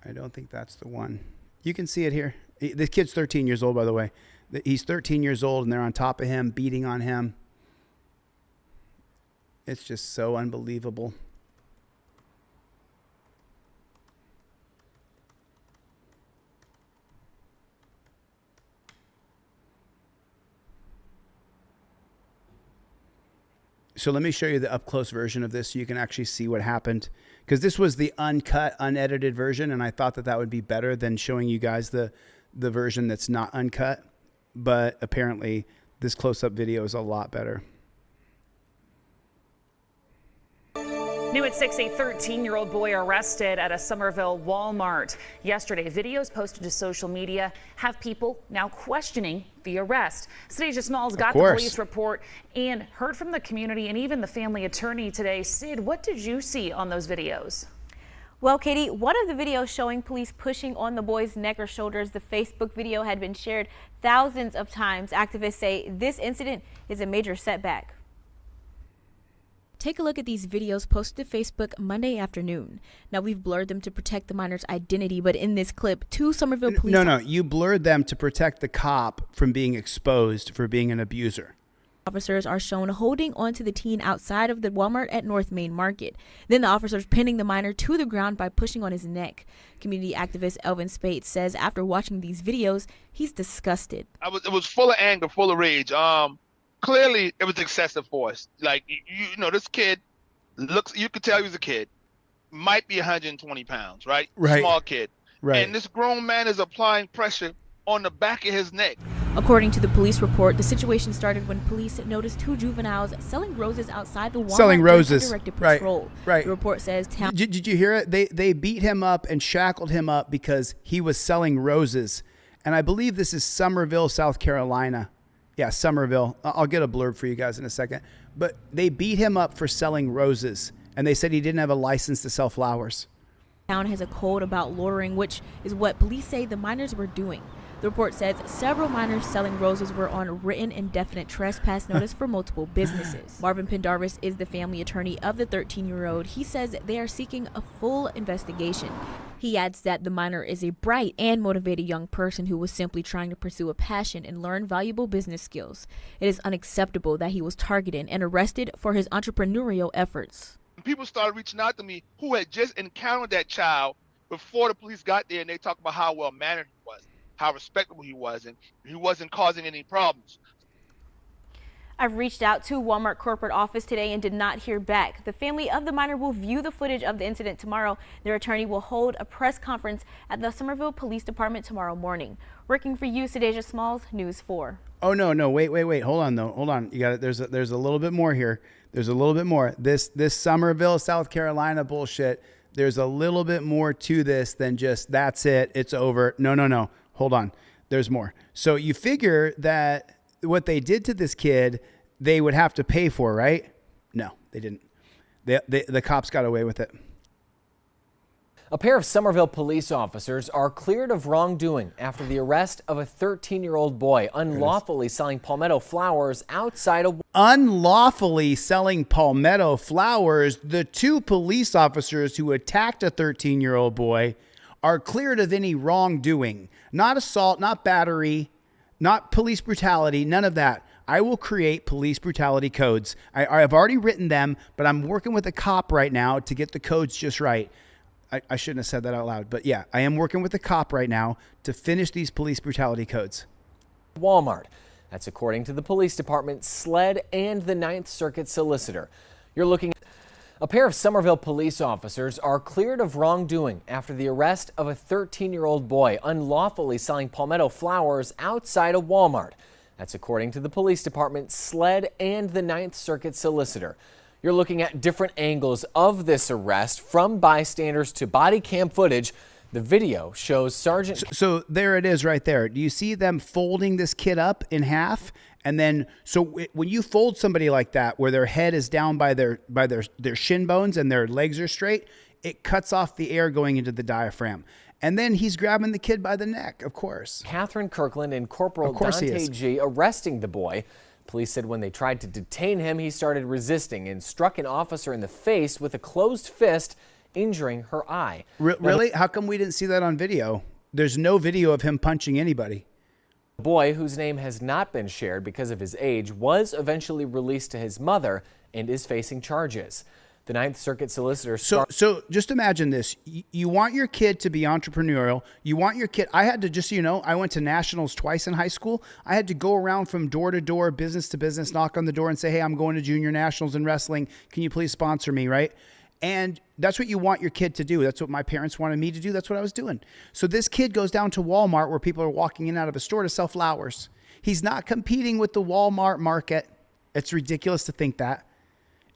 I don't think that's the one. You can see it here. The kid's 13 years old, by the way. He's 13 years old, and they're on top of him, beating on him. It's just so unbelievable. So let me show you the up-close version of this so you can actually see what happened. Because this was the uncut, unedited version, and I thought that would be better than showing you guys the version that's not uncut. But apparently, this close-up video is a lot better.
New at 6, a 13-year-old boy arrested at a Somerville Walmart. Yesterday, videos posted to social media have people now questioning the arrest. Stasia Smalls got the police report and heard from the community and even the family attorney today. Sid, what did you see on those videos?
Well, Katie, one of the videos showing police pushing on the boy's neck or shoulders, the Facebook video had been shared thousands of times. Activists say this incident is a major setback. Take a look at these videos posted to Facebook Monday afternoon. Now, we've blurred them to protect the minor's identity, but in this clip, two Somerville police...
No, you blurred them to protect the cop from being exposed for being an abuser.
Officers are shown holding onto the teen outside of the Walmart at North Main Market. Then the officers pinning the minor to the ground by pushing on his neck. Community activist Elvin Spate says after watching these videos, he's disgusted.
It was full of anger, full of rage. Clearly, it was excessive force. Like, you know, this kid looks, you could tell he was a kid, might be 120 pounds, right? Small kid.
Right.
And this grown man is applying pressure on the back of his neck.
According to the police report, the situation started when police noticed two juveniles selling roses outside the Walmart.
Selling roses.
Undirected patrol.
Right.
The report says...
Did you hear it? They beat him up and shackled him up because he was selling roses. And I believe this is Somerville, South Carolina. Yeah, Somerville. I'll get a blurb for you guys in a second. But they beat him up for selling roses. And they said he didn't have a license to sell flowers.
Town has a code about loitering, which is what police say the minors were doing. The report says several minors selling roses were on written indefinite trespass notice for multiple businesses. Marvin Pendarvis is the family attorney of the 13-year-old. He says they are seeking a full investigation. He adds that the minor is a bright and motivated young person who was simply trying to pursue a passion and learn valuable business skills. It is unacceptable that he was targeted and arrested for his entrepreneurial efforts.
People started reaching out to me who had just encountered that child before the police got there, and they talked about how well-mannered he was, how respectable he was, and he wasn't causing any problems.
I've reached out to Walmart corporate office today and did not hear back. The family of the minor will view the footage of the incident tomorrow. Their attorney will hold a press conference at the Somerville Police Department tomorrow morning. Working for you, Sadeja Smalls, News 4.
Oh, no, wait. Hold on, though. Hold on. You got it. There's a little bit more here. There's a little bit more. This Somerville, South Carolina bullshit, there's a little bit more to this than just that's it, it's over. No. Hold on. There's more. So you figure that what they did to this kid, they would have to pay for, right? No, they didn't. The cops got away with it.
A pair of Somerville police officers are cleared of wrongdoing after the arrest of a 13-year-old boy unlawfully selling palmetto flowers outside of...
Unlawfully selling palmetto flowers, the two police officers who attacked a 13-year-old boy are cleared of any wrongdoing. Not assault, not battery, not police brutality, none of that. I will create police brutality codes. I've already written them, but I'm working with a cop right now to get the codes just right. I shouldn't have said that out loud, but yeah, I am working with a cop right now to finish these police brutality codes.
Walmart. That's according to the police department, SLED, and the 9th Circuit solicitor. You're looking at a pair of Somerville police officers are cleared of wrongdoing after the arrest of a 13-year-old boy unlawfully selling palmetto flowers outside a Walmart. That's according to the police department, SLED, and the 9th Circuit solicitor. You're looking at different angles of this arrest, from bystanders to body cam footage. The video shows Sergeant...
So there it is right there. Do you see them folding this kid up in half? And then, when you fold somebody like that, where their head is down by their shin bones and their legs are straight, it cuts off the air going into the diaphragm. And then he's grabbing the kid by the neck, of course.
Catherine Kirkland and Corporal Dante G. arresting the boy. Police said when they tried to detain him, he started resisting and struck an officer in the face with a closed fist, injuring her eye.
Really? How come we didn't see that on video? There's no video of him punching anybody.
The boy, whose name has not been shared because of his age, was eventually released to his mother and is facing charges. The 9th Circuit solicitor...
So just imagine this. You want your kid to be entrepreneurial. You want your kid... I had to, just so you know, I went to nationals twice in high school. I had to go around from door to door, business to business, knock on the door and say, hey, I'm going to junior nationals in wrestling. Can you please sponsor me, right? And that's what you want your kid to do. That's what my parents wanted me to do. That's what I was doing. So this kid goes down to Walmart, where people are walking in and out of a store, to sell flowers. He's not competing with the Walmart market. It's ridiculous to think that.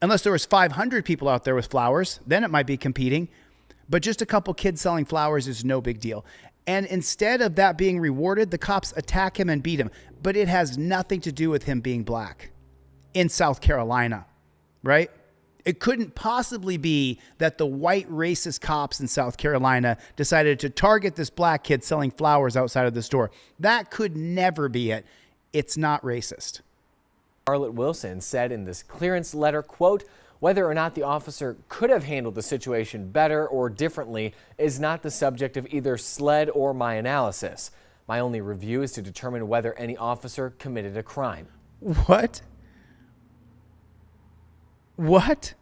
Unless there was 500 people out there with flowers, then it might be competing. But just a couple kids selling flowers is no big deal. And instead of that being rewarded, the cops attack him and beat him. But it has nothing to do with him being black in South Carolina, right? It couldn't possibly be that the white racist cops in South Carolina decided to target this black kid selling flowers outside of the store. That could never be it. It's not racist.
Charlotte Wilson said in this clearance letter, quote, Whether or not the officer could have handled the situation better or differently is not the subject of either SLED or my analysis. My only review is to determine whether any officer committed a crime.
What? What?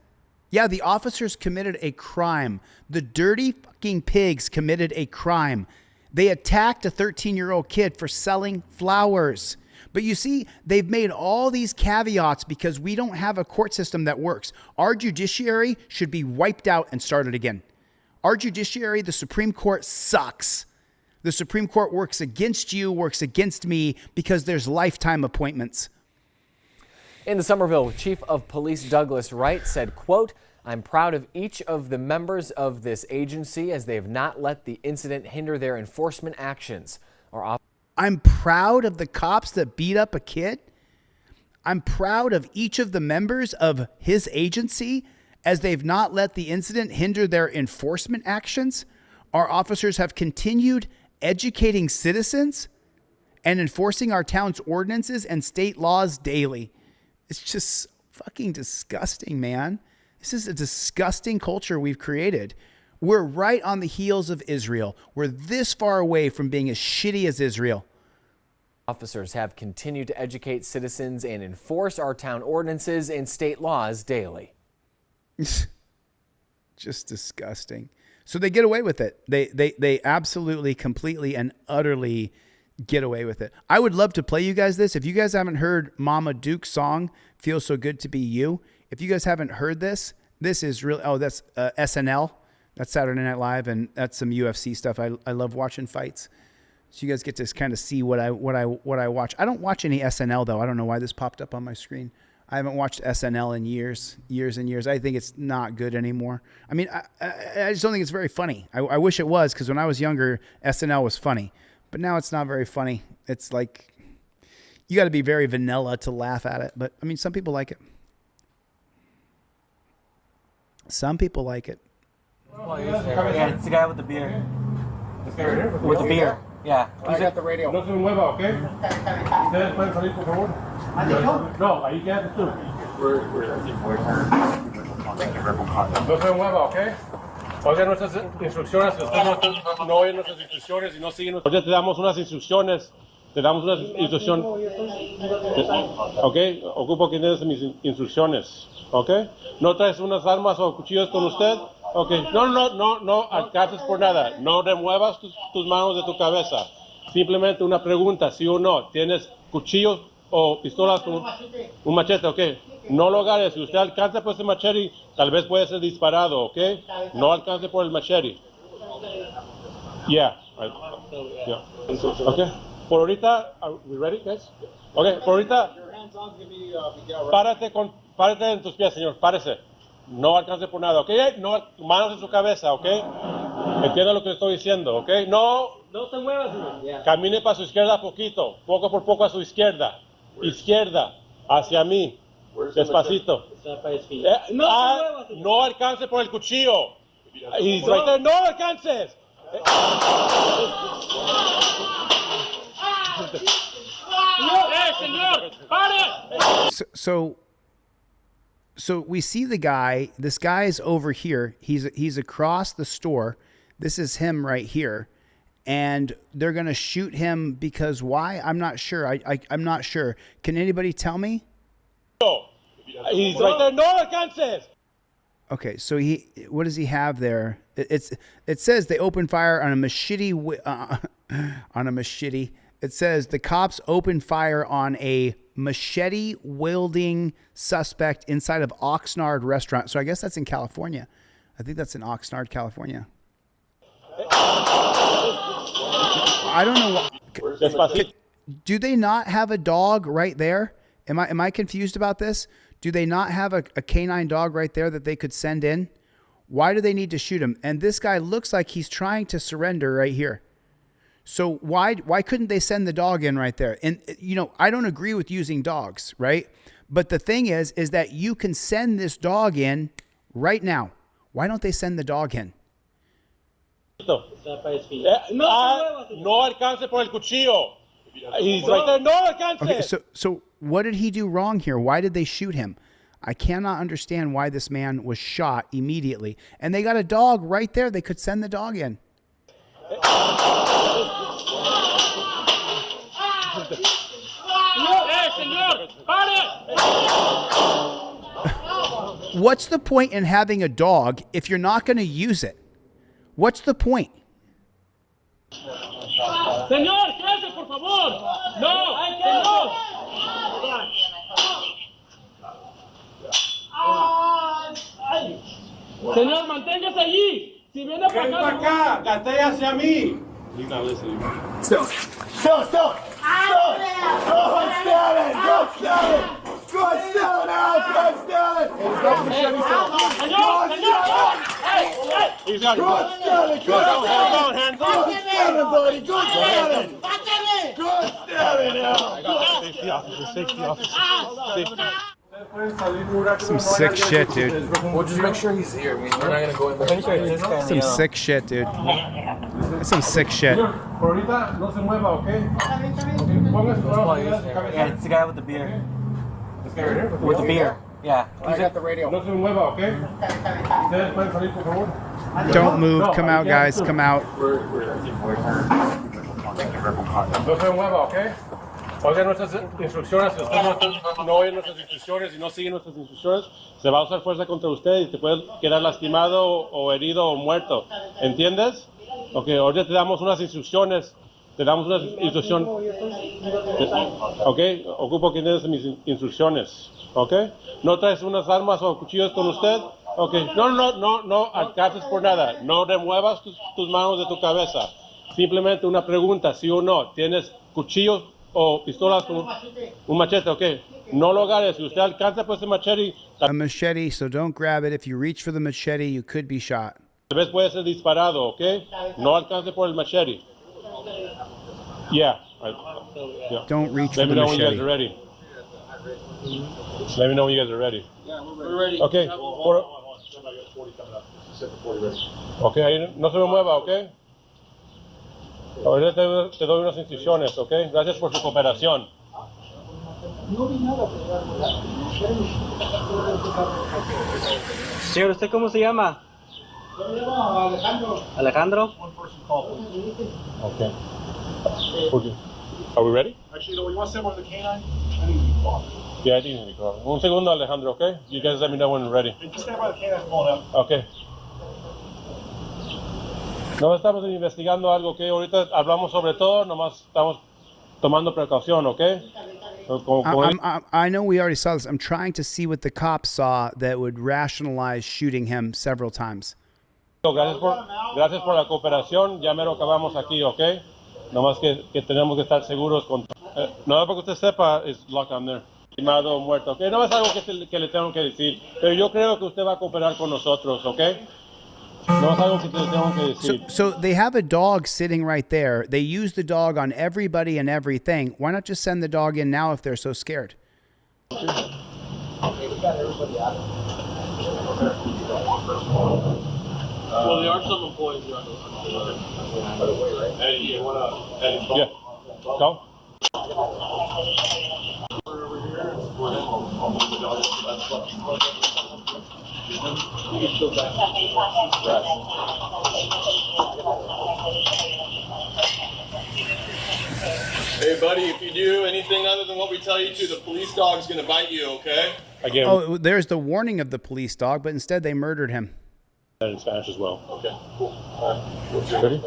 Yeah, the officers committed a crime. The dirty fucking pigs committed a crime. They attacked a 13-year-old kid for selling flowers. But you see, they've made all these caveats because we don't have a court system that works. Our judiciary should be wiped out and started again. Our judiciary, the Supreme Court, sucks. The Supreme Court works against you, works against me, because there's lifetime appointments.
In the Somerville, Chief of Police Douglas Wright said, quote, "I'm proud of each of the members of this agency as they have not let the incident hinder their enforcement actions."
I'm proud of the cops that beat up a kid. I'm proud of each of the members of his agency as they've not let the incident hinder their enforcement actions. Our officers have continued educating citizens and enforcing our town's ordinances and state laws daily. It's just fucking disgusting, man. This is a disgusting culture we've created. We're right on the heels of Israel. We're this far away from being as shitty as Israel.
Officers have continued to educate citizens and enforce our town ordinances and state laws daily.
Just disgusting. So they get away with it. They absolutely, completely, and utterly get away with it. I would love to play you guys this. If you guys haven't heard Mama Duke's song, "Feels So Good to Be You," if you guys haven't heard this, this is really, oh, that's SNL. That's Saturday Night Live, and that's some UFC stuff. I love watching fights. So you guys get to kind of see what I watch. I don't watch any SNL though. I don't know why this popped up on my screen. I haven't watched SNL in years and years. I think it's not good anymore. I mean, I just don't think it's very funny. I wish it was, because when I was younger, SNL was funny. But now it's not very funny. It's like, you got to be very vanilla to laugh at it. But I mean, some people like it. Some people like it.
Yeah, it's the guy with the beer. With the beer. Yeah.
I got the radio. No se mueva, ¿ok? Ustedes pueden salir, por favor. No, ahí quédate tú. No se mueva, ¿ok? Oigan nuestras instrucciones. Si usted no oye nuestras instrucciones y no sigue nuestras... Oye, te damos unas instrucciones. Te damos unas instrucciones. ¿Ok? Ocupo que tienes mis instrucciones. ¿Ok? ¿No traes unas armas o cuchillos con usted? Ok, no alcances por nada. No remuevas tus manos de tu cabeza. Simplemente una pregunta, sí o no. ¿Tienes cuchillos o pistolas con un machete? Ok, no lo agarres. Si usted alcanza por ese machete, tal vez puede ser disparado, ok. No alcance por el machete. Yeah. Ok, por ahorita, are we ready, guys? Ok, por ahorita, párate en tus pies, señor, párese. No alcance por nada, ¿ok? No, manos en su cabeza, ¿ok? Entienda lo que estoy diciendo, ¿ok? No se mueva, señor. Camine para su izquierda poquito, poco por poco a su izquierda. Izquierda, hacia mí. Despacito. No alcance por el cuchillo. Y no alcances. Señor, pare.
So we see the guy. This guy is over here. He's across the store. This is him right here, and they're gonna shoot him because why? I'm not sure. I'm not sure. Can anybody tell me?
He's right there. No alcances.
Okay, so what does he have there? It says they opened fire on a machete. On a machete. It says the cops opened fire on a machete-wielding suspect inside of Oxnard restaurant. So I guess that's in California. I think that's in Oxnard, California. I don't know. Do they not have a dog right there? Am I confused about this? Do they not have a canine dog right there that they could send in? Why do they need to shoot him? And this guy looks like he's trying to surrender right here. So why couldn't they send the dog in right there? And, I don't agree with using dogs, right? But the thing is that you can send this dog in right now. Why don't they send the dog in?
No alcance por el cuchillo. He's right there. No alcance.
Okay, so what did he do wrong here? Why did they shoot him? I cannot understand why this man was shot immediately. And they got a dog right there. They could send the dog in. What's the point in having a dog if you're not going to use it? What's the point?
Señor, quédese, por favor. No, señor. Señor, manténgase allí. Si viene para acá, gatea hacia mí. He's not listening.
Still. Good, Sterling. Good, Sterling. Good, Sterling now. Good, Sterling.
He's got it.
Good, Sterling. Good,
hands
Good, Sterling, buddy. Good, Sterling. Good, Sterling now.
Safety officer, safety officer. Safety.
Some sick shit, dude.
We'll just make sure he's here. I mean, we're not going to go in there.
Some sick shit, dude. That's some sick shit.
Ahorita no se mueva, ¿ok?
Yeah, it's the guy with the beer.
This guy right here?
With the beer. Yeah.
I got the radio. No se mueva, ¿ok? Ustedes pueden salir, por favor.
Don't move. Come out, guys. Come out.
No se mueva, ¿ok? Oigan nuestras instrucciones, si usted no oye nuestras instrucciones y no sigue nuestras instrucciones, se va a usar fuerza contra usted y te puede quedar lastimado o herido o muerto. ¿Entiendes? Ok, ahorita te damos unas instrucciones. Te damos unas instrucciones. Ok, ocupo que entiendas mis instrucciones. Ok, no traes unas armas o cuchillos con usted. Ok, no alcances por nada. No remuevas tus manos de tu cabeza. Simplemente una pregunta, sí o no. ¿Tienes cuchillos o pistolas con un machete? Ok, no lo agarres. Si usted alcanza por ese machete.
A machete, so don't grab it. If you reach for the machete, you could be shot.
Tal vez puede ser disparado, ok. No alcance por el machete. Yeah.
Don't reach
Let
for
me
the
know when you guys
machete.
are ready. Let me know when you guys are ready.
Yeah, we're ready.
Okay. Ok, ahí no se me mueva, ok. Ahorita te doy unas instrucciones, ok. Gracias por su cooperación.
Señor, ¿usted cómo se llama? Alejandro.
Okay. Are we ready?
Actually, we want someone with a canine.
Yeah, I think we can. Un segundo, Alejandro, okay? You guys let me know when we're ready.
Just stand by the canine pulling up.
Okay. No estamos investigando algo, ok. Ahorita hablamos sobre todo, nomás estamos tomando precaución, ok.
I know we already saw this. I'm trying to see what the cops saw that would rationalize shooting him several times.
Gracias por la cooperación. Ya mero acabamos aquí, ok. Nomás que tenemos que estar seguros con... nada porque usted sepa, es lock on there. Estimado o muerto, ok. No es algo que le tengo que decir, pero yo creo que usted va a cooperar con nosotros, ok. No es algo que le tengo que decir.
So they have a dog sitting right there. They use the dog on everybody and everything. Why not just send the dog in now if they're so scared?
Well, there are some employees here. Yeah. Go.
Hey, buddy, if you do anything other than what we tell you to, the police dog's going to bite you, okay?
Again.
Oh, there's the warning of the police dog, but instead they murdered him.
In Spanish as well. Okay, cool. All right. Ready?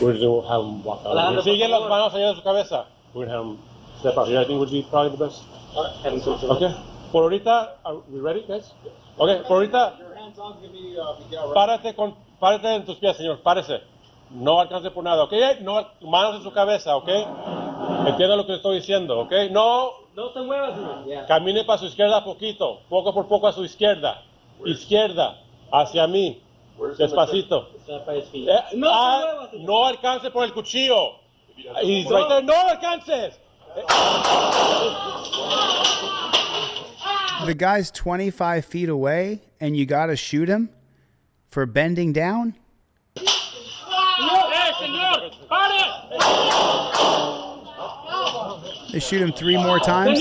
We're going to have him walk out. Siguen las manos allá de su cabeza. We're going to have him step out here. I think would be probably the best. All right. Okay. Por ahorita, are we ready, guys? Okay, por ahorita, párate en tus pies, señor. Párese. No alcance por nada, ¿ok? No, manos en su cabeza, ¿ok? Entienda lo que le estoy diciendo, ¿ok? No se mueva, señor. Yeah. Camine para su izquierda poquito, poco por poco a su izquierda. Izquierda, hacia mí. Despacito. No alcance por el cuchillo. He's right there. No alcances.
The guy's 25 feet away, and you got to shoot him for bending down? They shoot him 3 more times?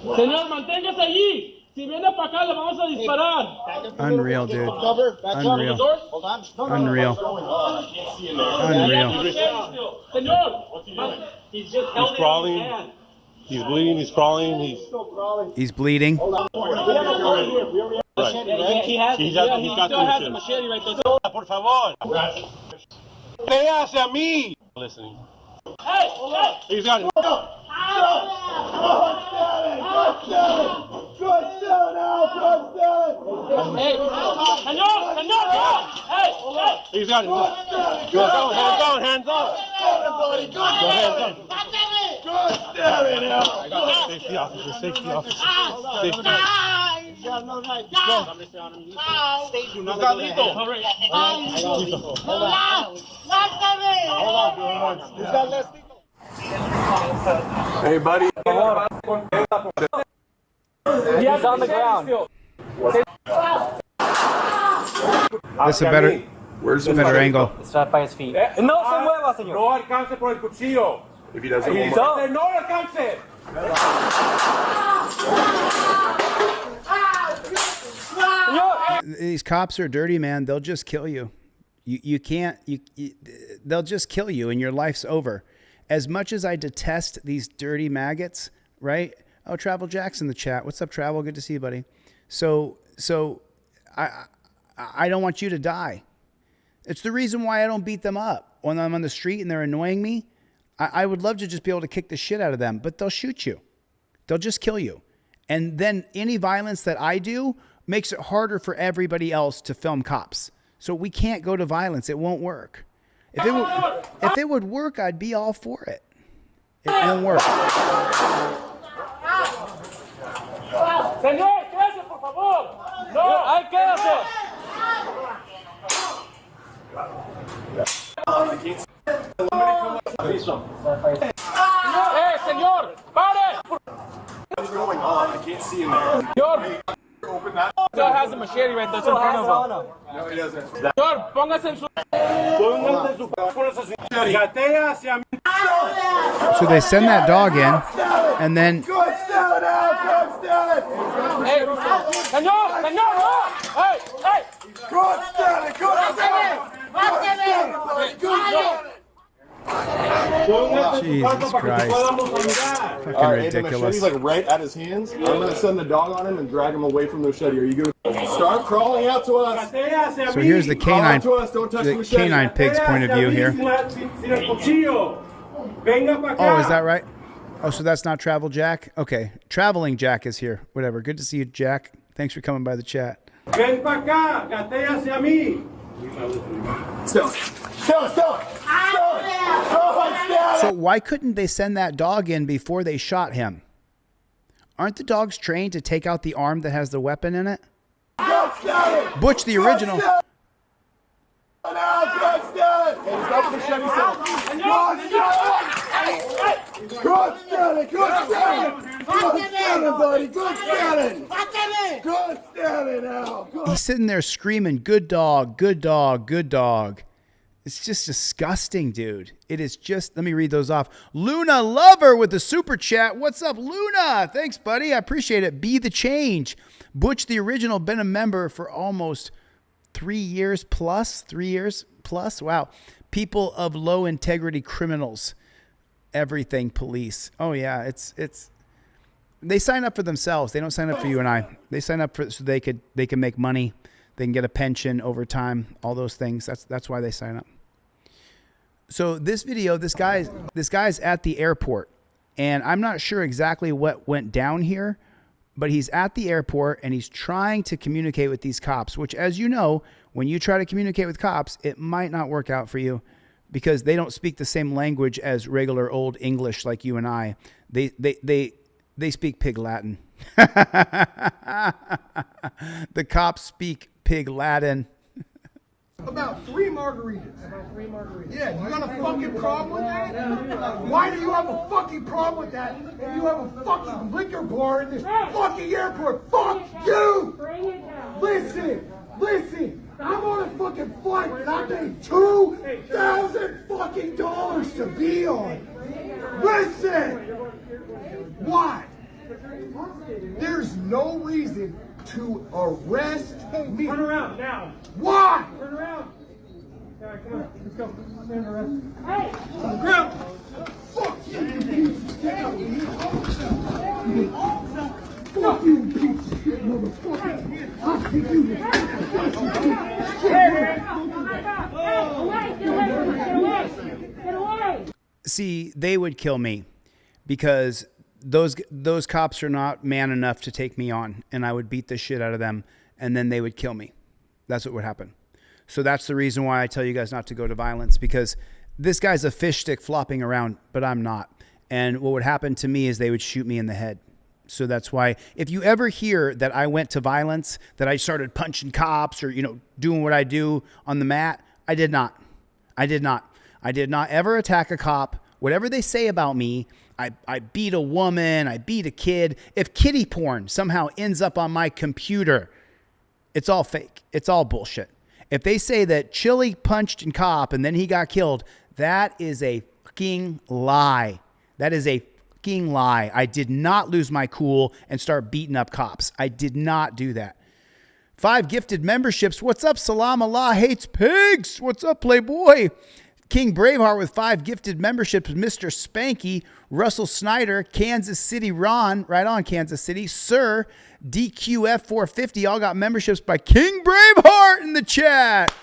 Señor, manténgase allí. Si viene para acá, le vamos a disparar.
Unreal, dude. Unreal. Unreal.
Unreal.
He's crawling. He's bleeding. He's crawling.
He's bleeding.
Right.
He still has a machete right there.
Por favor. ¿Qué hace a mí? Listening.
Hey,
he's got it. He's got it. Go, hands on, hands on. Go, hands on. Safety officer, safety officer. Safety
Hey, buddy.
He's on the ground.
That's a better,
Where's
a better angle.
It's right by his feet. No se mueva, señor.
No alcance por el cuchillo.
If he doesn't,
No alcance.
These cops are dirty, man. They'll just kill you. You can't. They'll just kill you, and your life's over. As much as I detest these dirty maggots, right? Oh, Travel Jack's in the chat. What's up, Travel? Good to see you, buddy. So I don't want you to die. It's the reason why I don't beat them up when I'm on the street and they're annoying me. I would love to just be able to kick the shit out of them, but they'll shoot you. They'll just kill you. And then any violence that I do makes it harder for everybody else to film cops. So we can't go to violence. It won't work. If it would work, I'd be all for it. It won't work.
Señor, quédese, por favor. No, ahí quédese. Hey, señor, pare.
What's going on? I can't see him there.
Señor. Still has a machete right there in front of him.
No, he doesn't.
Señor, póngase en su...
So they send that dog in, and then...
Hey, señor, señor, no! Hey, hey!
Jesus Christ. Fucking
All right, the
ridiculous.
machete's like right at his hands. I'm going to send the dog on him and drag him away from the machete. Are you good? Start crawling out to us.
So here's the canine,
Don't touch the machete.
canine pig's point of view here. Oh, is that right? Oh, so that's not Travel Jack? Okay. Traveling Jack is here. Whatever. Good to see you, Jack. Thanks for coming by the chat.
Still.
So why couldn't they send that dog in before they shot him? Aren't the dogs trained to take out the arm that has the weapon in it? Butch, the original. He's sitting there screaming, good dog, good dog, good dog. It's just disgusting, dude. It is just, let me read those off. Luna Lover with the super chat. What's up, Luna? Thanks, buddy. I appreciate it. Be the change. Butch, the original, been a member for almost 3 years plus. 3 years plus. Wow. People of low integrity criminals. Everything police. Oh, yeah. It's they sign up for themselves. They don't sign up for you and I. They sign up for so they can make money. They can get a pension over time. All those things. That's why they sign up. So this video, this guy's at the airport, and I'm not sure exactly what went down here, but he's at the airport and he's trying to communicate with these cops, which, as you know, when you try to communicate with cops, it might not work out for you because they don't speak the same language as regular old English like you and I. They speak Pig Latin. The cops speak Pig Latin.
About 3 margaritas. Yeah, you got a fucking problem with that? Why do you have a fucking problem with that? And you have a fucking liquor bar in this fucking airport. Fuck you! Listen. I'm on a fucking flight and I paid $2,000 fucking dollars to be on. Listen. Why? There's no reason to arrest me.
Turn around now.
Why?
Turn around. All right, come on. Let's go. Stand around. Hey! On the ground.
Fuck you, you piece of shit. Fuck you, piece of shit, motherfucker. I'll take you.
Get away!
See, they would kill me because those cops are not man enough to take me on, and I would beat the shit out of them, and then they would kill me. That's what would happen. So that's the reason why I tell you guys not to go to violence, because this guy's a fish stick flopping around, but I'm not. And what would happen to me is they would shoot me in the head. So that's why if you ever hear that I went to violence, that I started punching cops or, doing what I do on the mat, I did not. I did not ever attack a cop. Whatever they say about me, I beat a woman, I beat a kid. If kitty porn somehow ends up on my computer, it's all fake. It's all bullshit. If they say that Chille punched a cop and then he got killed, that is a fucking lie. That is a fucking lie. I did not lose my cool and start beating up cops. I did not do that. 5 gifted memberships. What's up, Salam Allah hates pigs? What's up, Playboy? King Braveheart with 5 gifted memberships. Mr. Spanky, Russell Snyder, Kansas City Ron, right on Kansas City, Sir, DQF 450, all got memberships by King Braveheart in the chat.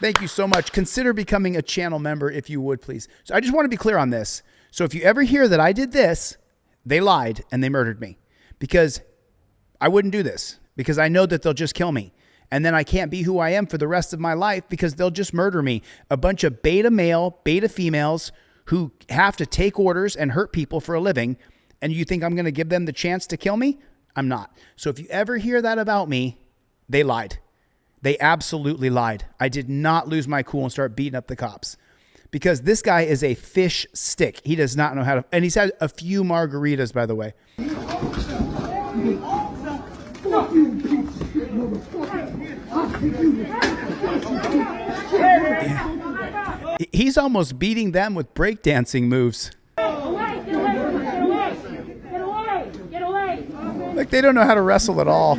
Thank you so much. Consider becoming a channel member if you would, please. So I just want to be clear on this. So if you ever hear that I did this, they lied and they murdered me, because I wouldn't do this, because I know that they'll just kill me. And then I can't be who I am for the rest of my life because they'll just murder me. A bunch of beta male, beta females who have to take orders and hurt people for a living. And you think I'm going to give them the chance to kill me? I'm not. So if you ever hear that about me, they lied. They absolutely lied. I did not lose my cool and start beating up the cops, because this guy is a fish stick. He does not know how to, and he's had a few margaritas, by the way.
Fuck you, piece of shit, motherfucker. I'll take you.
He's almost beating them with breakdancing moves.
Get away!
Like they don't know how to wrestle at all.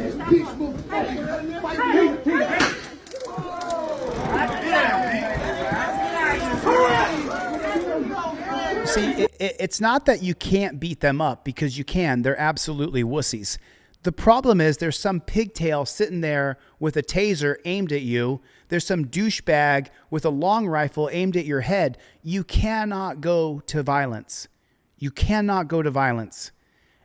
See, it's not that you can't beat them up, because you can. They're absolutely wussies. The problem is there's some pigtail sitting there with a taser aimed at you. There's some douchebag with a long rifle aimed at your head. You cannot go to violence. You cannot go to violence.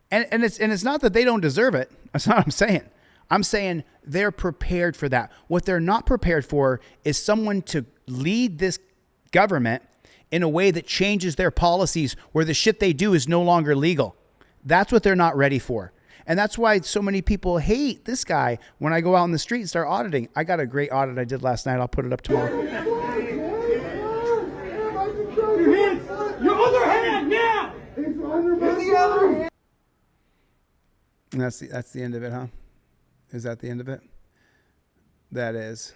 And it's not that they don't deserve it. That's not what I'm saying. I'm saying they're prepared for that. What they're not prepared for is someone to lead this government in a way that changes their policies where the shit they do is no longer legal. That's what they're not ready for. And that's why so many people hate this guy when I go out in the street and start auditing. I got a great audit I did last night. I'll put it up tomorrow.
Your other hand now!
And that's the end of it, huh? Is that the end of it? That is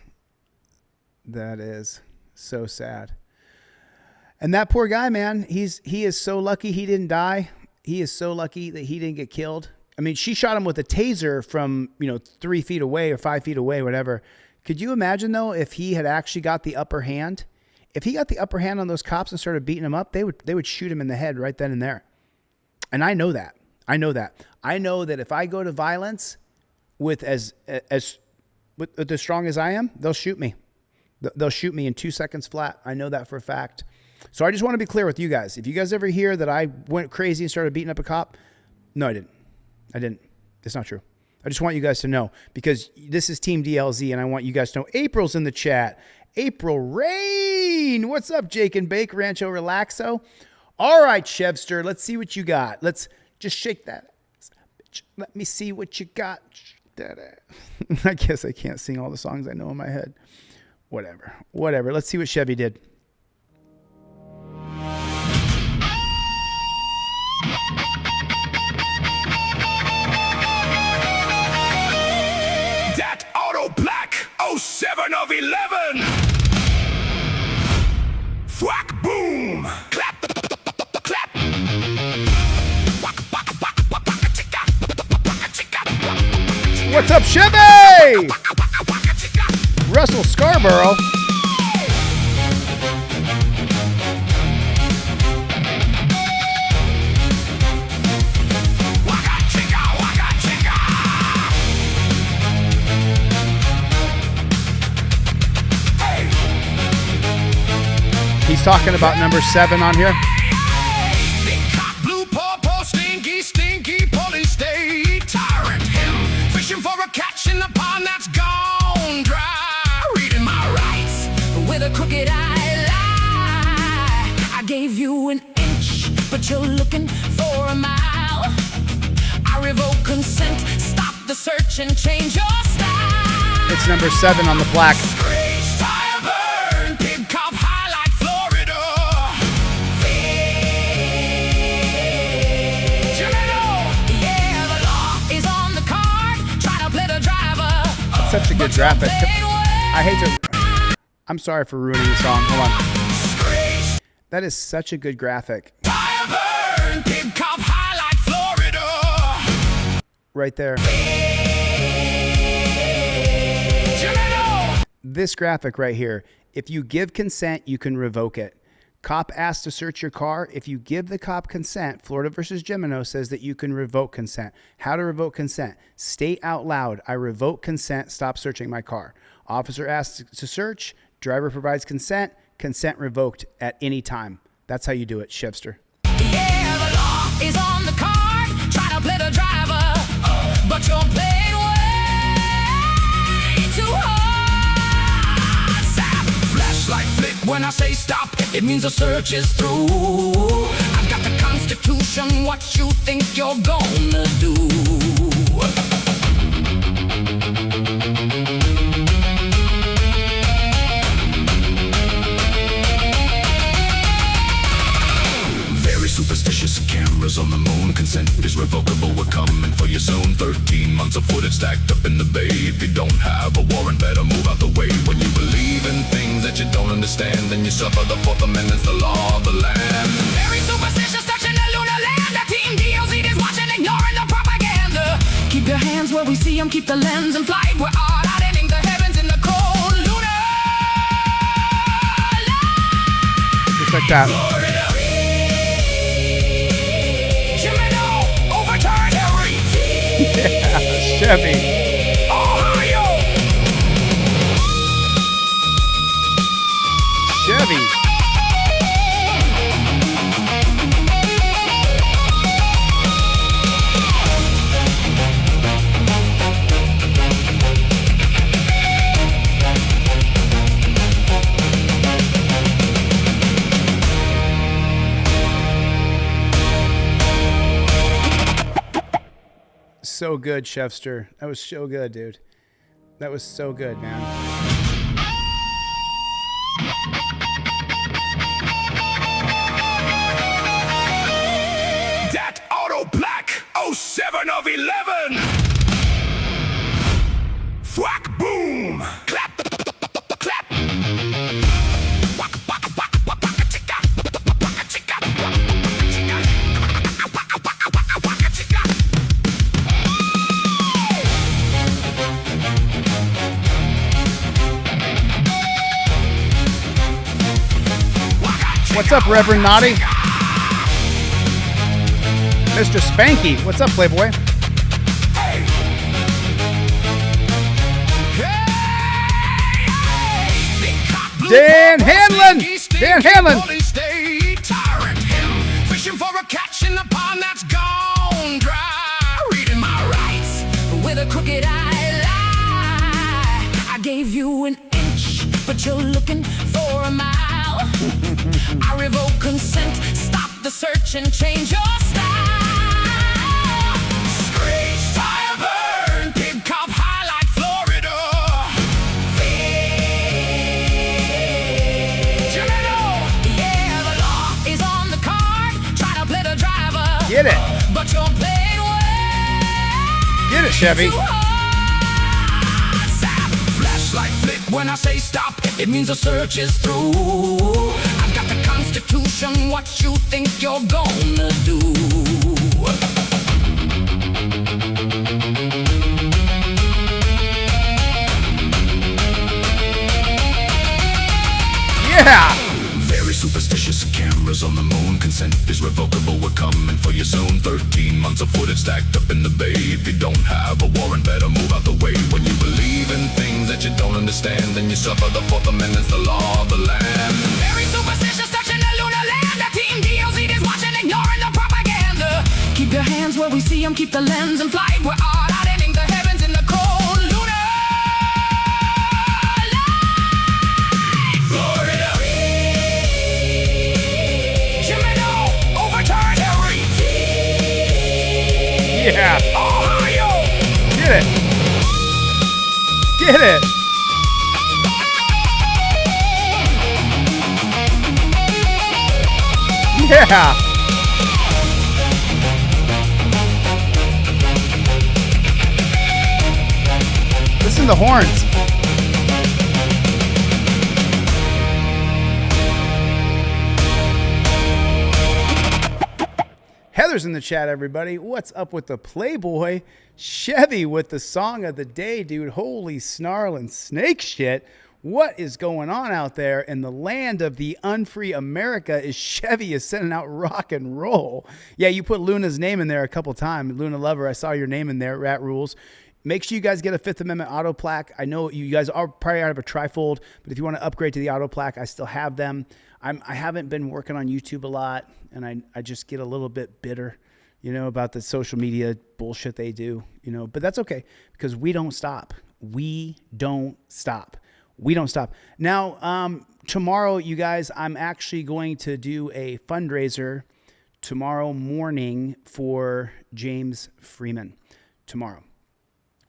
so sad. And that poor guy, man, he is so lucky he didn't die. He is so lucky that he didn't get killed. I mean, she shot him with a taser from, 3 feet away or 5 feet away, whatever. Could you imagine, though, if he had actually got the upper hand? If he got the upper hand on those cops and started beating them up, they would shoot him in the head right then and there. And I know that. I know that if I go to violence with as strong as I am, they'll shoot me. They'll shoot me in 2 seconds flat. I know that for a fact. So I just want to be clear with you guys. If you guys ever hear that I went crazy and started beating up a cop, no, I didn't. It's not true. I just want you guys to know, because this is Team DLZ, and I want you guys to know. April's in the chat. April Rain. What's up, Jake and Bake, Rancho Relaxo? All right, Chevster, let's see what you got. Let's just shake that. Let me see what you got. I guess I can't sing all the songs I know in my head. Whatever. Let's see what Chevy did.
That auto black 07 of 11. Thwack boom. Clap. Clap.
What's up, Chevy? Russell Scarborough. He's talking about number 7 on here.
Blue purple, stinky, stinky police state tyrant. Him fishing for a catch in the pond that's gone dry. Reading my rights with a crooked eye lie. I gave you an inch, but you're looking for a mile. I revoke consent, stop the search and change your style.
It's number 7 on the plaque. Such a good graphic. I hate to. I'm sorry for ruining the song. Hold on. That is such a good graphic. Right there. This graphic right here. If you give consent, you can revoke it. Cop asks to search your car. If you give the cop consent, Florida versus Gimeno says that you can revoke consent. How to revoke consent? State out loud, I revoke consent, stop searching my car. Officer asks to search, driver provides consent, consent revoked at any time. That's how you do it, Chevster.
Yeah, the law is on the card, trying to play the driver, but you're playing way too hard. Flashlight flick when I say stop, it means the search is through. I've got the Constitution, what you think you're gonna do? Very superstitious cameras on the moon. Consent is revocable, we're coming for your zone. 13 months of footage stacked up in the bay. If you don't have a warrant, better move out the way. When you believe in things that you don't understand, then you suffer. The 4th Amendment's the law of the land. Very superstitious, touching the lunar land. The team DOZ is watching, ignoring the propaganda. Keep your hands where we see them, keep the lens in flight. We're all out ending the heavens in the cold lunar light.
Just like that. Yeah, Chevy.
Ohio.
Chevy. So good, Chevster. That was so good, dude. That was so good, man.
That auto black 07 of 11. Thwack boom. Clap. Clap.
What's up, Reverend Naughty? Mr. Spanky. What's up, Playboy? Dan Hanlon. Dan Hanlon.
Fishing for a catch in the pond that's gone dry. Reading my rights with a crooked eye lie. I gave you an inch, but you're looking for a mile. I revoke consent, stop the search and change your style. Screech, fire, burn, pig cop high like Florida. Yeah, the law is on the card, try to play the driver.
Get it.
But you're playing way.
Get it, Chevy.
Flashlight flick when I say stop, it means the search is through. I've got the Constitution, what you think you're gonna do?
Yeah.
Very superstitious cameras on the moon. Consent is revocable. We're coming for you soon. 13 months of footage stacked up in the bay. If you don't have a warrant, better move out the way. When you believe in things that you don't understand, then you suffer the Fourth Amendment's the law of the land.
Very superstitious, touching the lunar land. The team DLZ is watching, ignoring the propaganda. Keep your hands where we see them, keep the lens in flight. We're auditing the heavens in the cold lunar light. Florida.
Yeah.
Ohio.
Get it. Get it. Yeah. Listen to the horns. Heather's in the chat, everybody. What's up with the Playboy? Chevy with the song of the day, dude. Holy snarling snake shit. What is going on out there in the land of the unfree America? Is Chevy is sending out rock and roll. Yeah, you put Luna's name in there a couple times. Luna Lover, I saw your name in there, Rat Rules. Make sure you guys get a Fifth Amendment auto plaque. I know you guys are probably out of a trifold, but if you want to upgrade to the auto plaque, I still have them. I haven't been working on YouTube a lot, and I just get a little bit bitter, you know, about the social media bullshit they do, you know, but that's okay because we don't stop. We don't stop. We don't stop. Now, tomorrow, you guys, I'm actually going to do a fundraiser tomorrow morning for James Freeman. Tomorrow.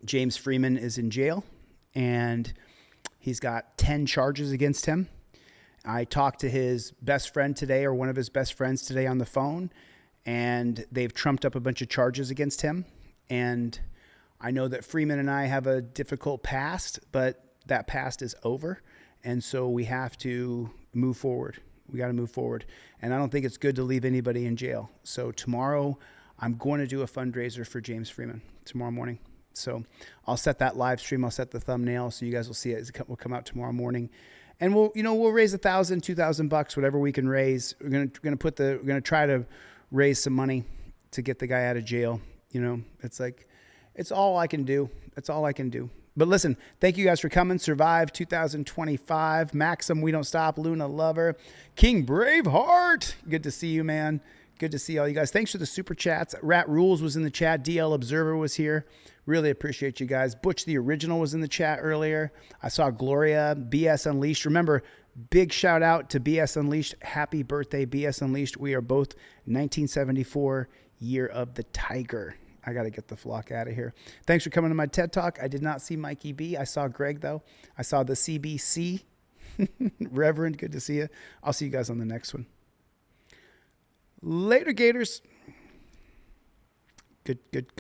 James Freeman is in jail, and he's got 10 charges against him. I talked to his best friend today, or one of his best friends today on the phone, and they've trumped up a bunch of charges against him. And I know that Freeman and I have a difficult past, but that past is over. And so we have to move forward. We got to move forward. And I don't think it's good to leave anybody in jail. So tomorrow I'm going to do a fundraiser for James Freeman tomorrow morning. So I'll set that live stream. I'll set the thumbnail so you guys will see it. It will come out tomorrow morning. And we'll raise $1,000, $2,000, whatever we can raise. We're gonna try to raise some money to get the guy out of jail. You know, it's all I can do. That's all I can do. But listen, thank you guys for coming. Survive 2025. Maxim, We Don't Stop. Luna Lover. King Braveheart. Good to see you, man. Good to see all you guys. Thanks for the super chats. Rat Rules was in the chat. DL Observer was here. Really appreciate you guys. Butch the Original was in the chat earlier. I saw Gloria, BS Unleashed. Remember, big shout out to BS Unleashed. Happy birthday, BS Unleashed. We are both 1974 Year of the Tiger. I got to get the flock out of here. Thanks for coming to my TED Talk. I did not see Mikey B. I saw Greg, though. I saw the CBC. Reverend, good to see you. I'll see you guys on the next one. Later, Gators. Good.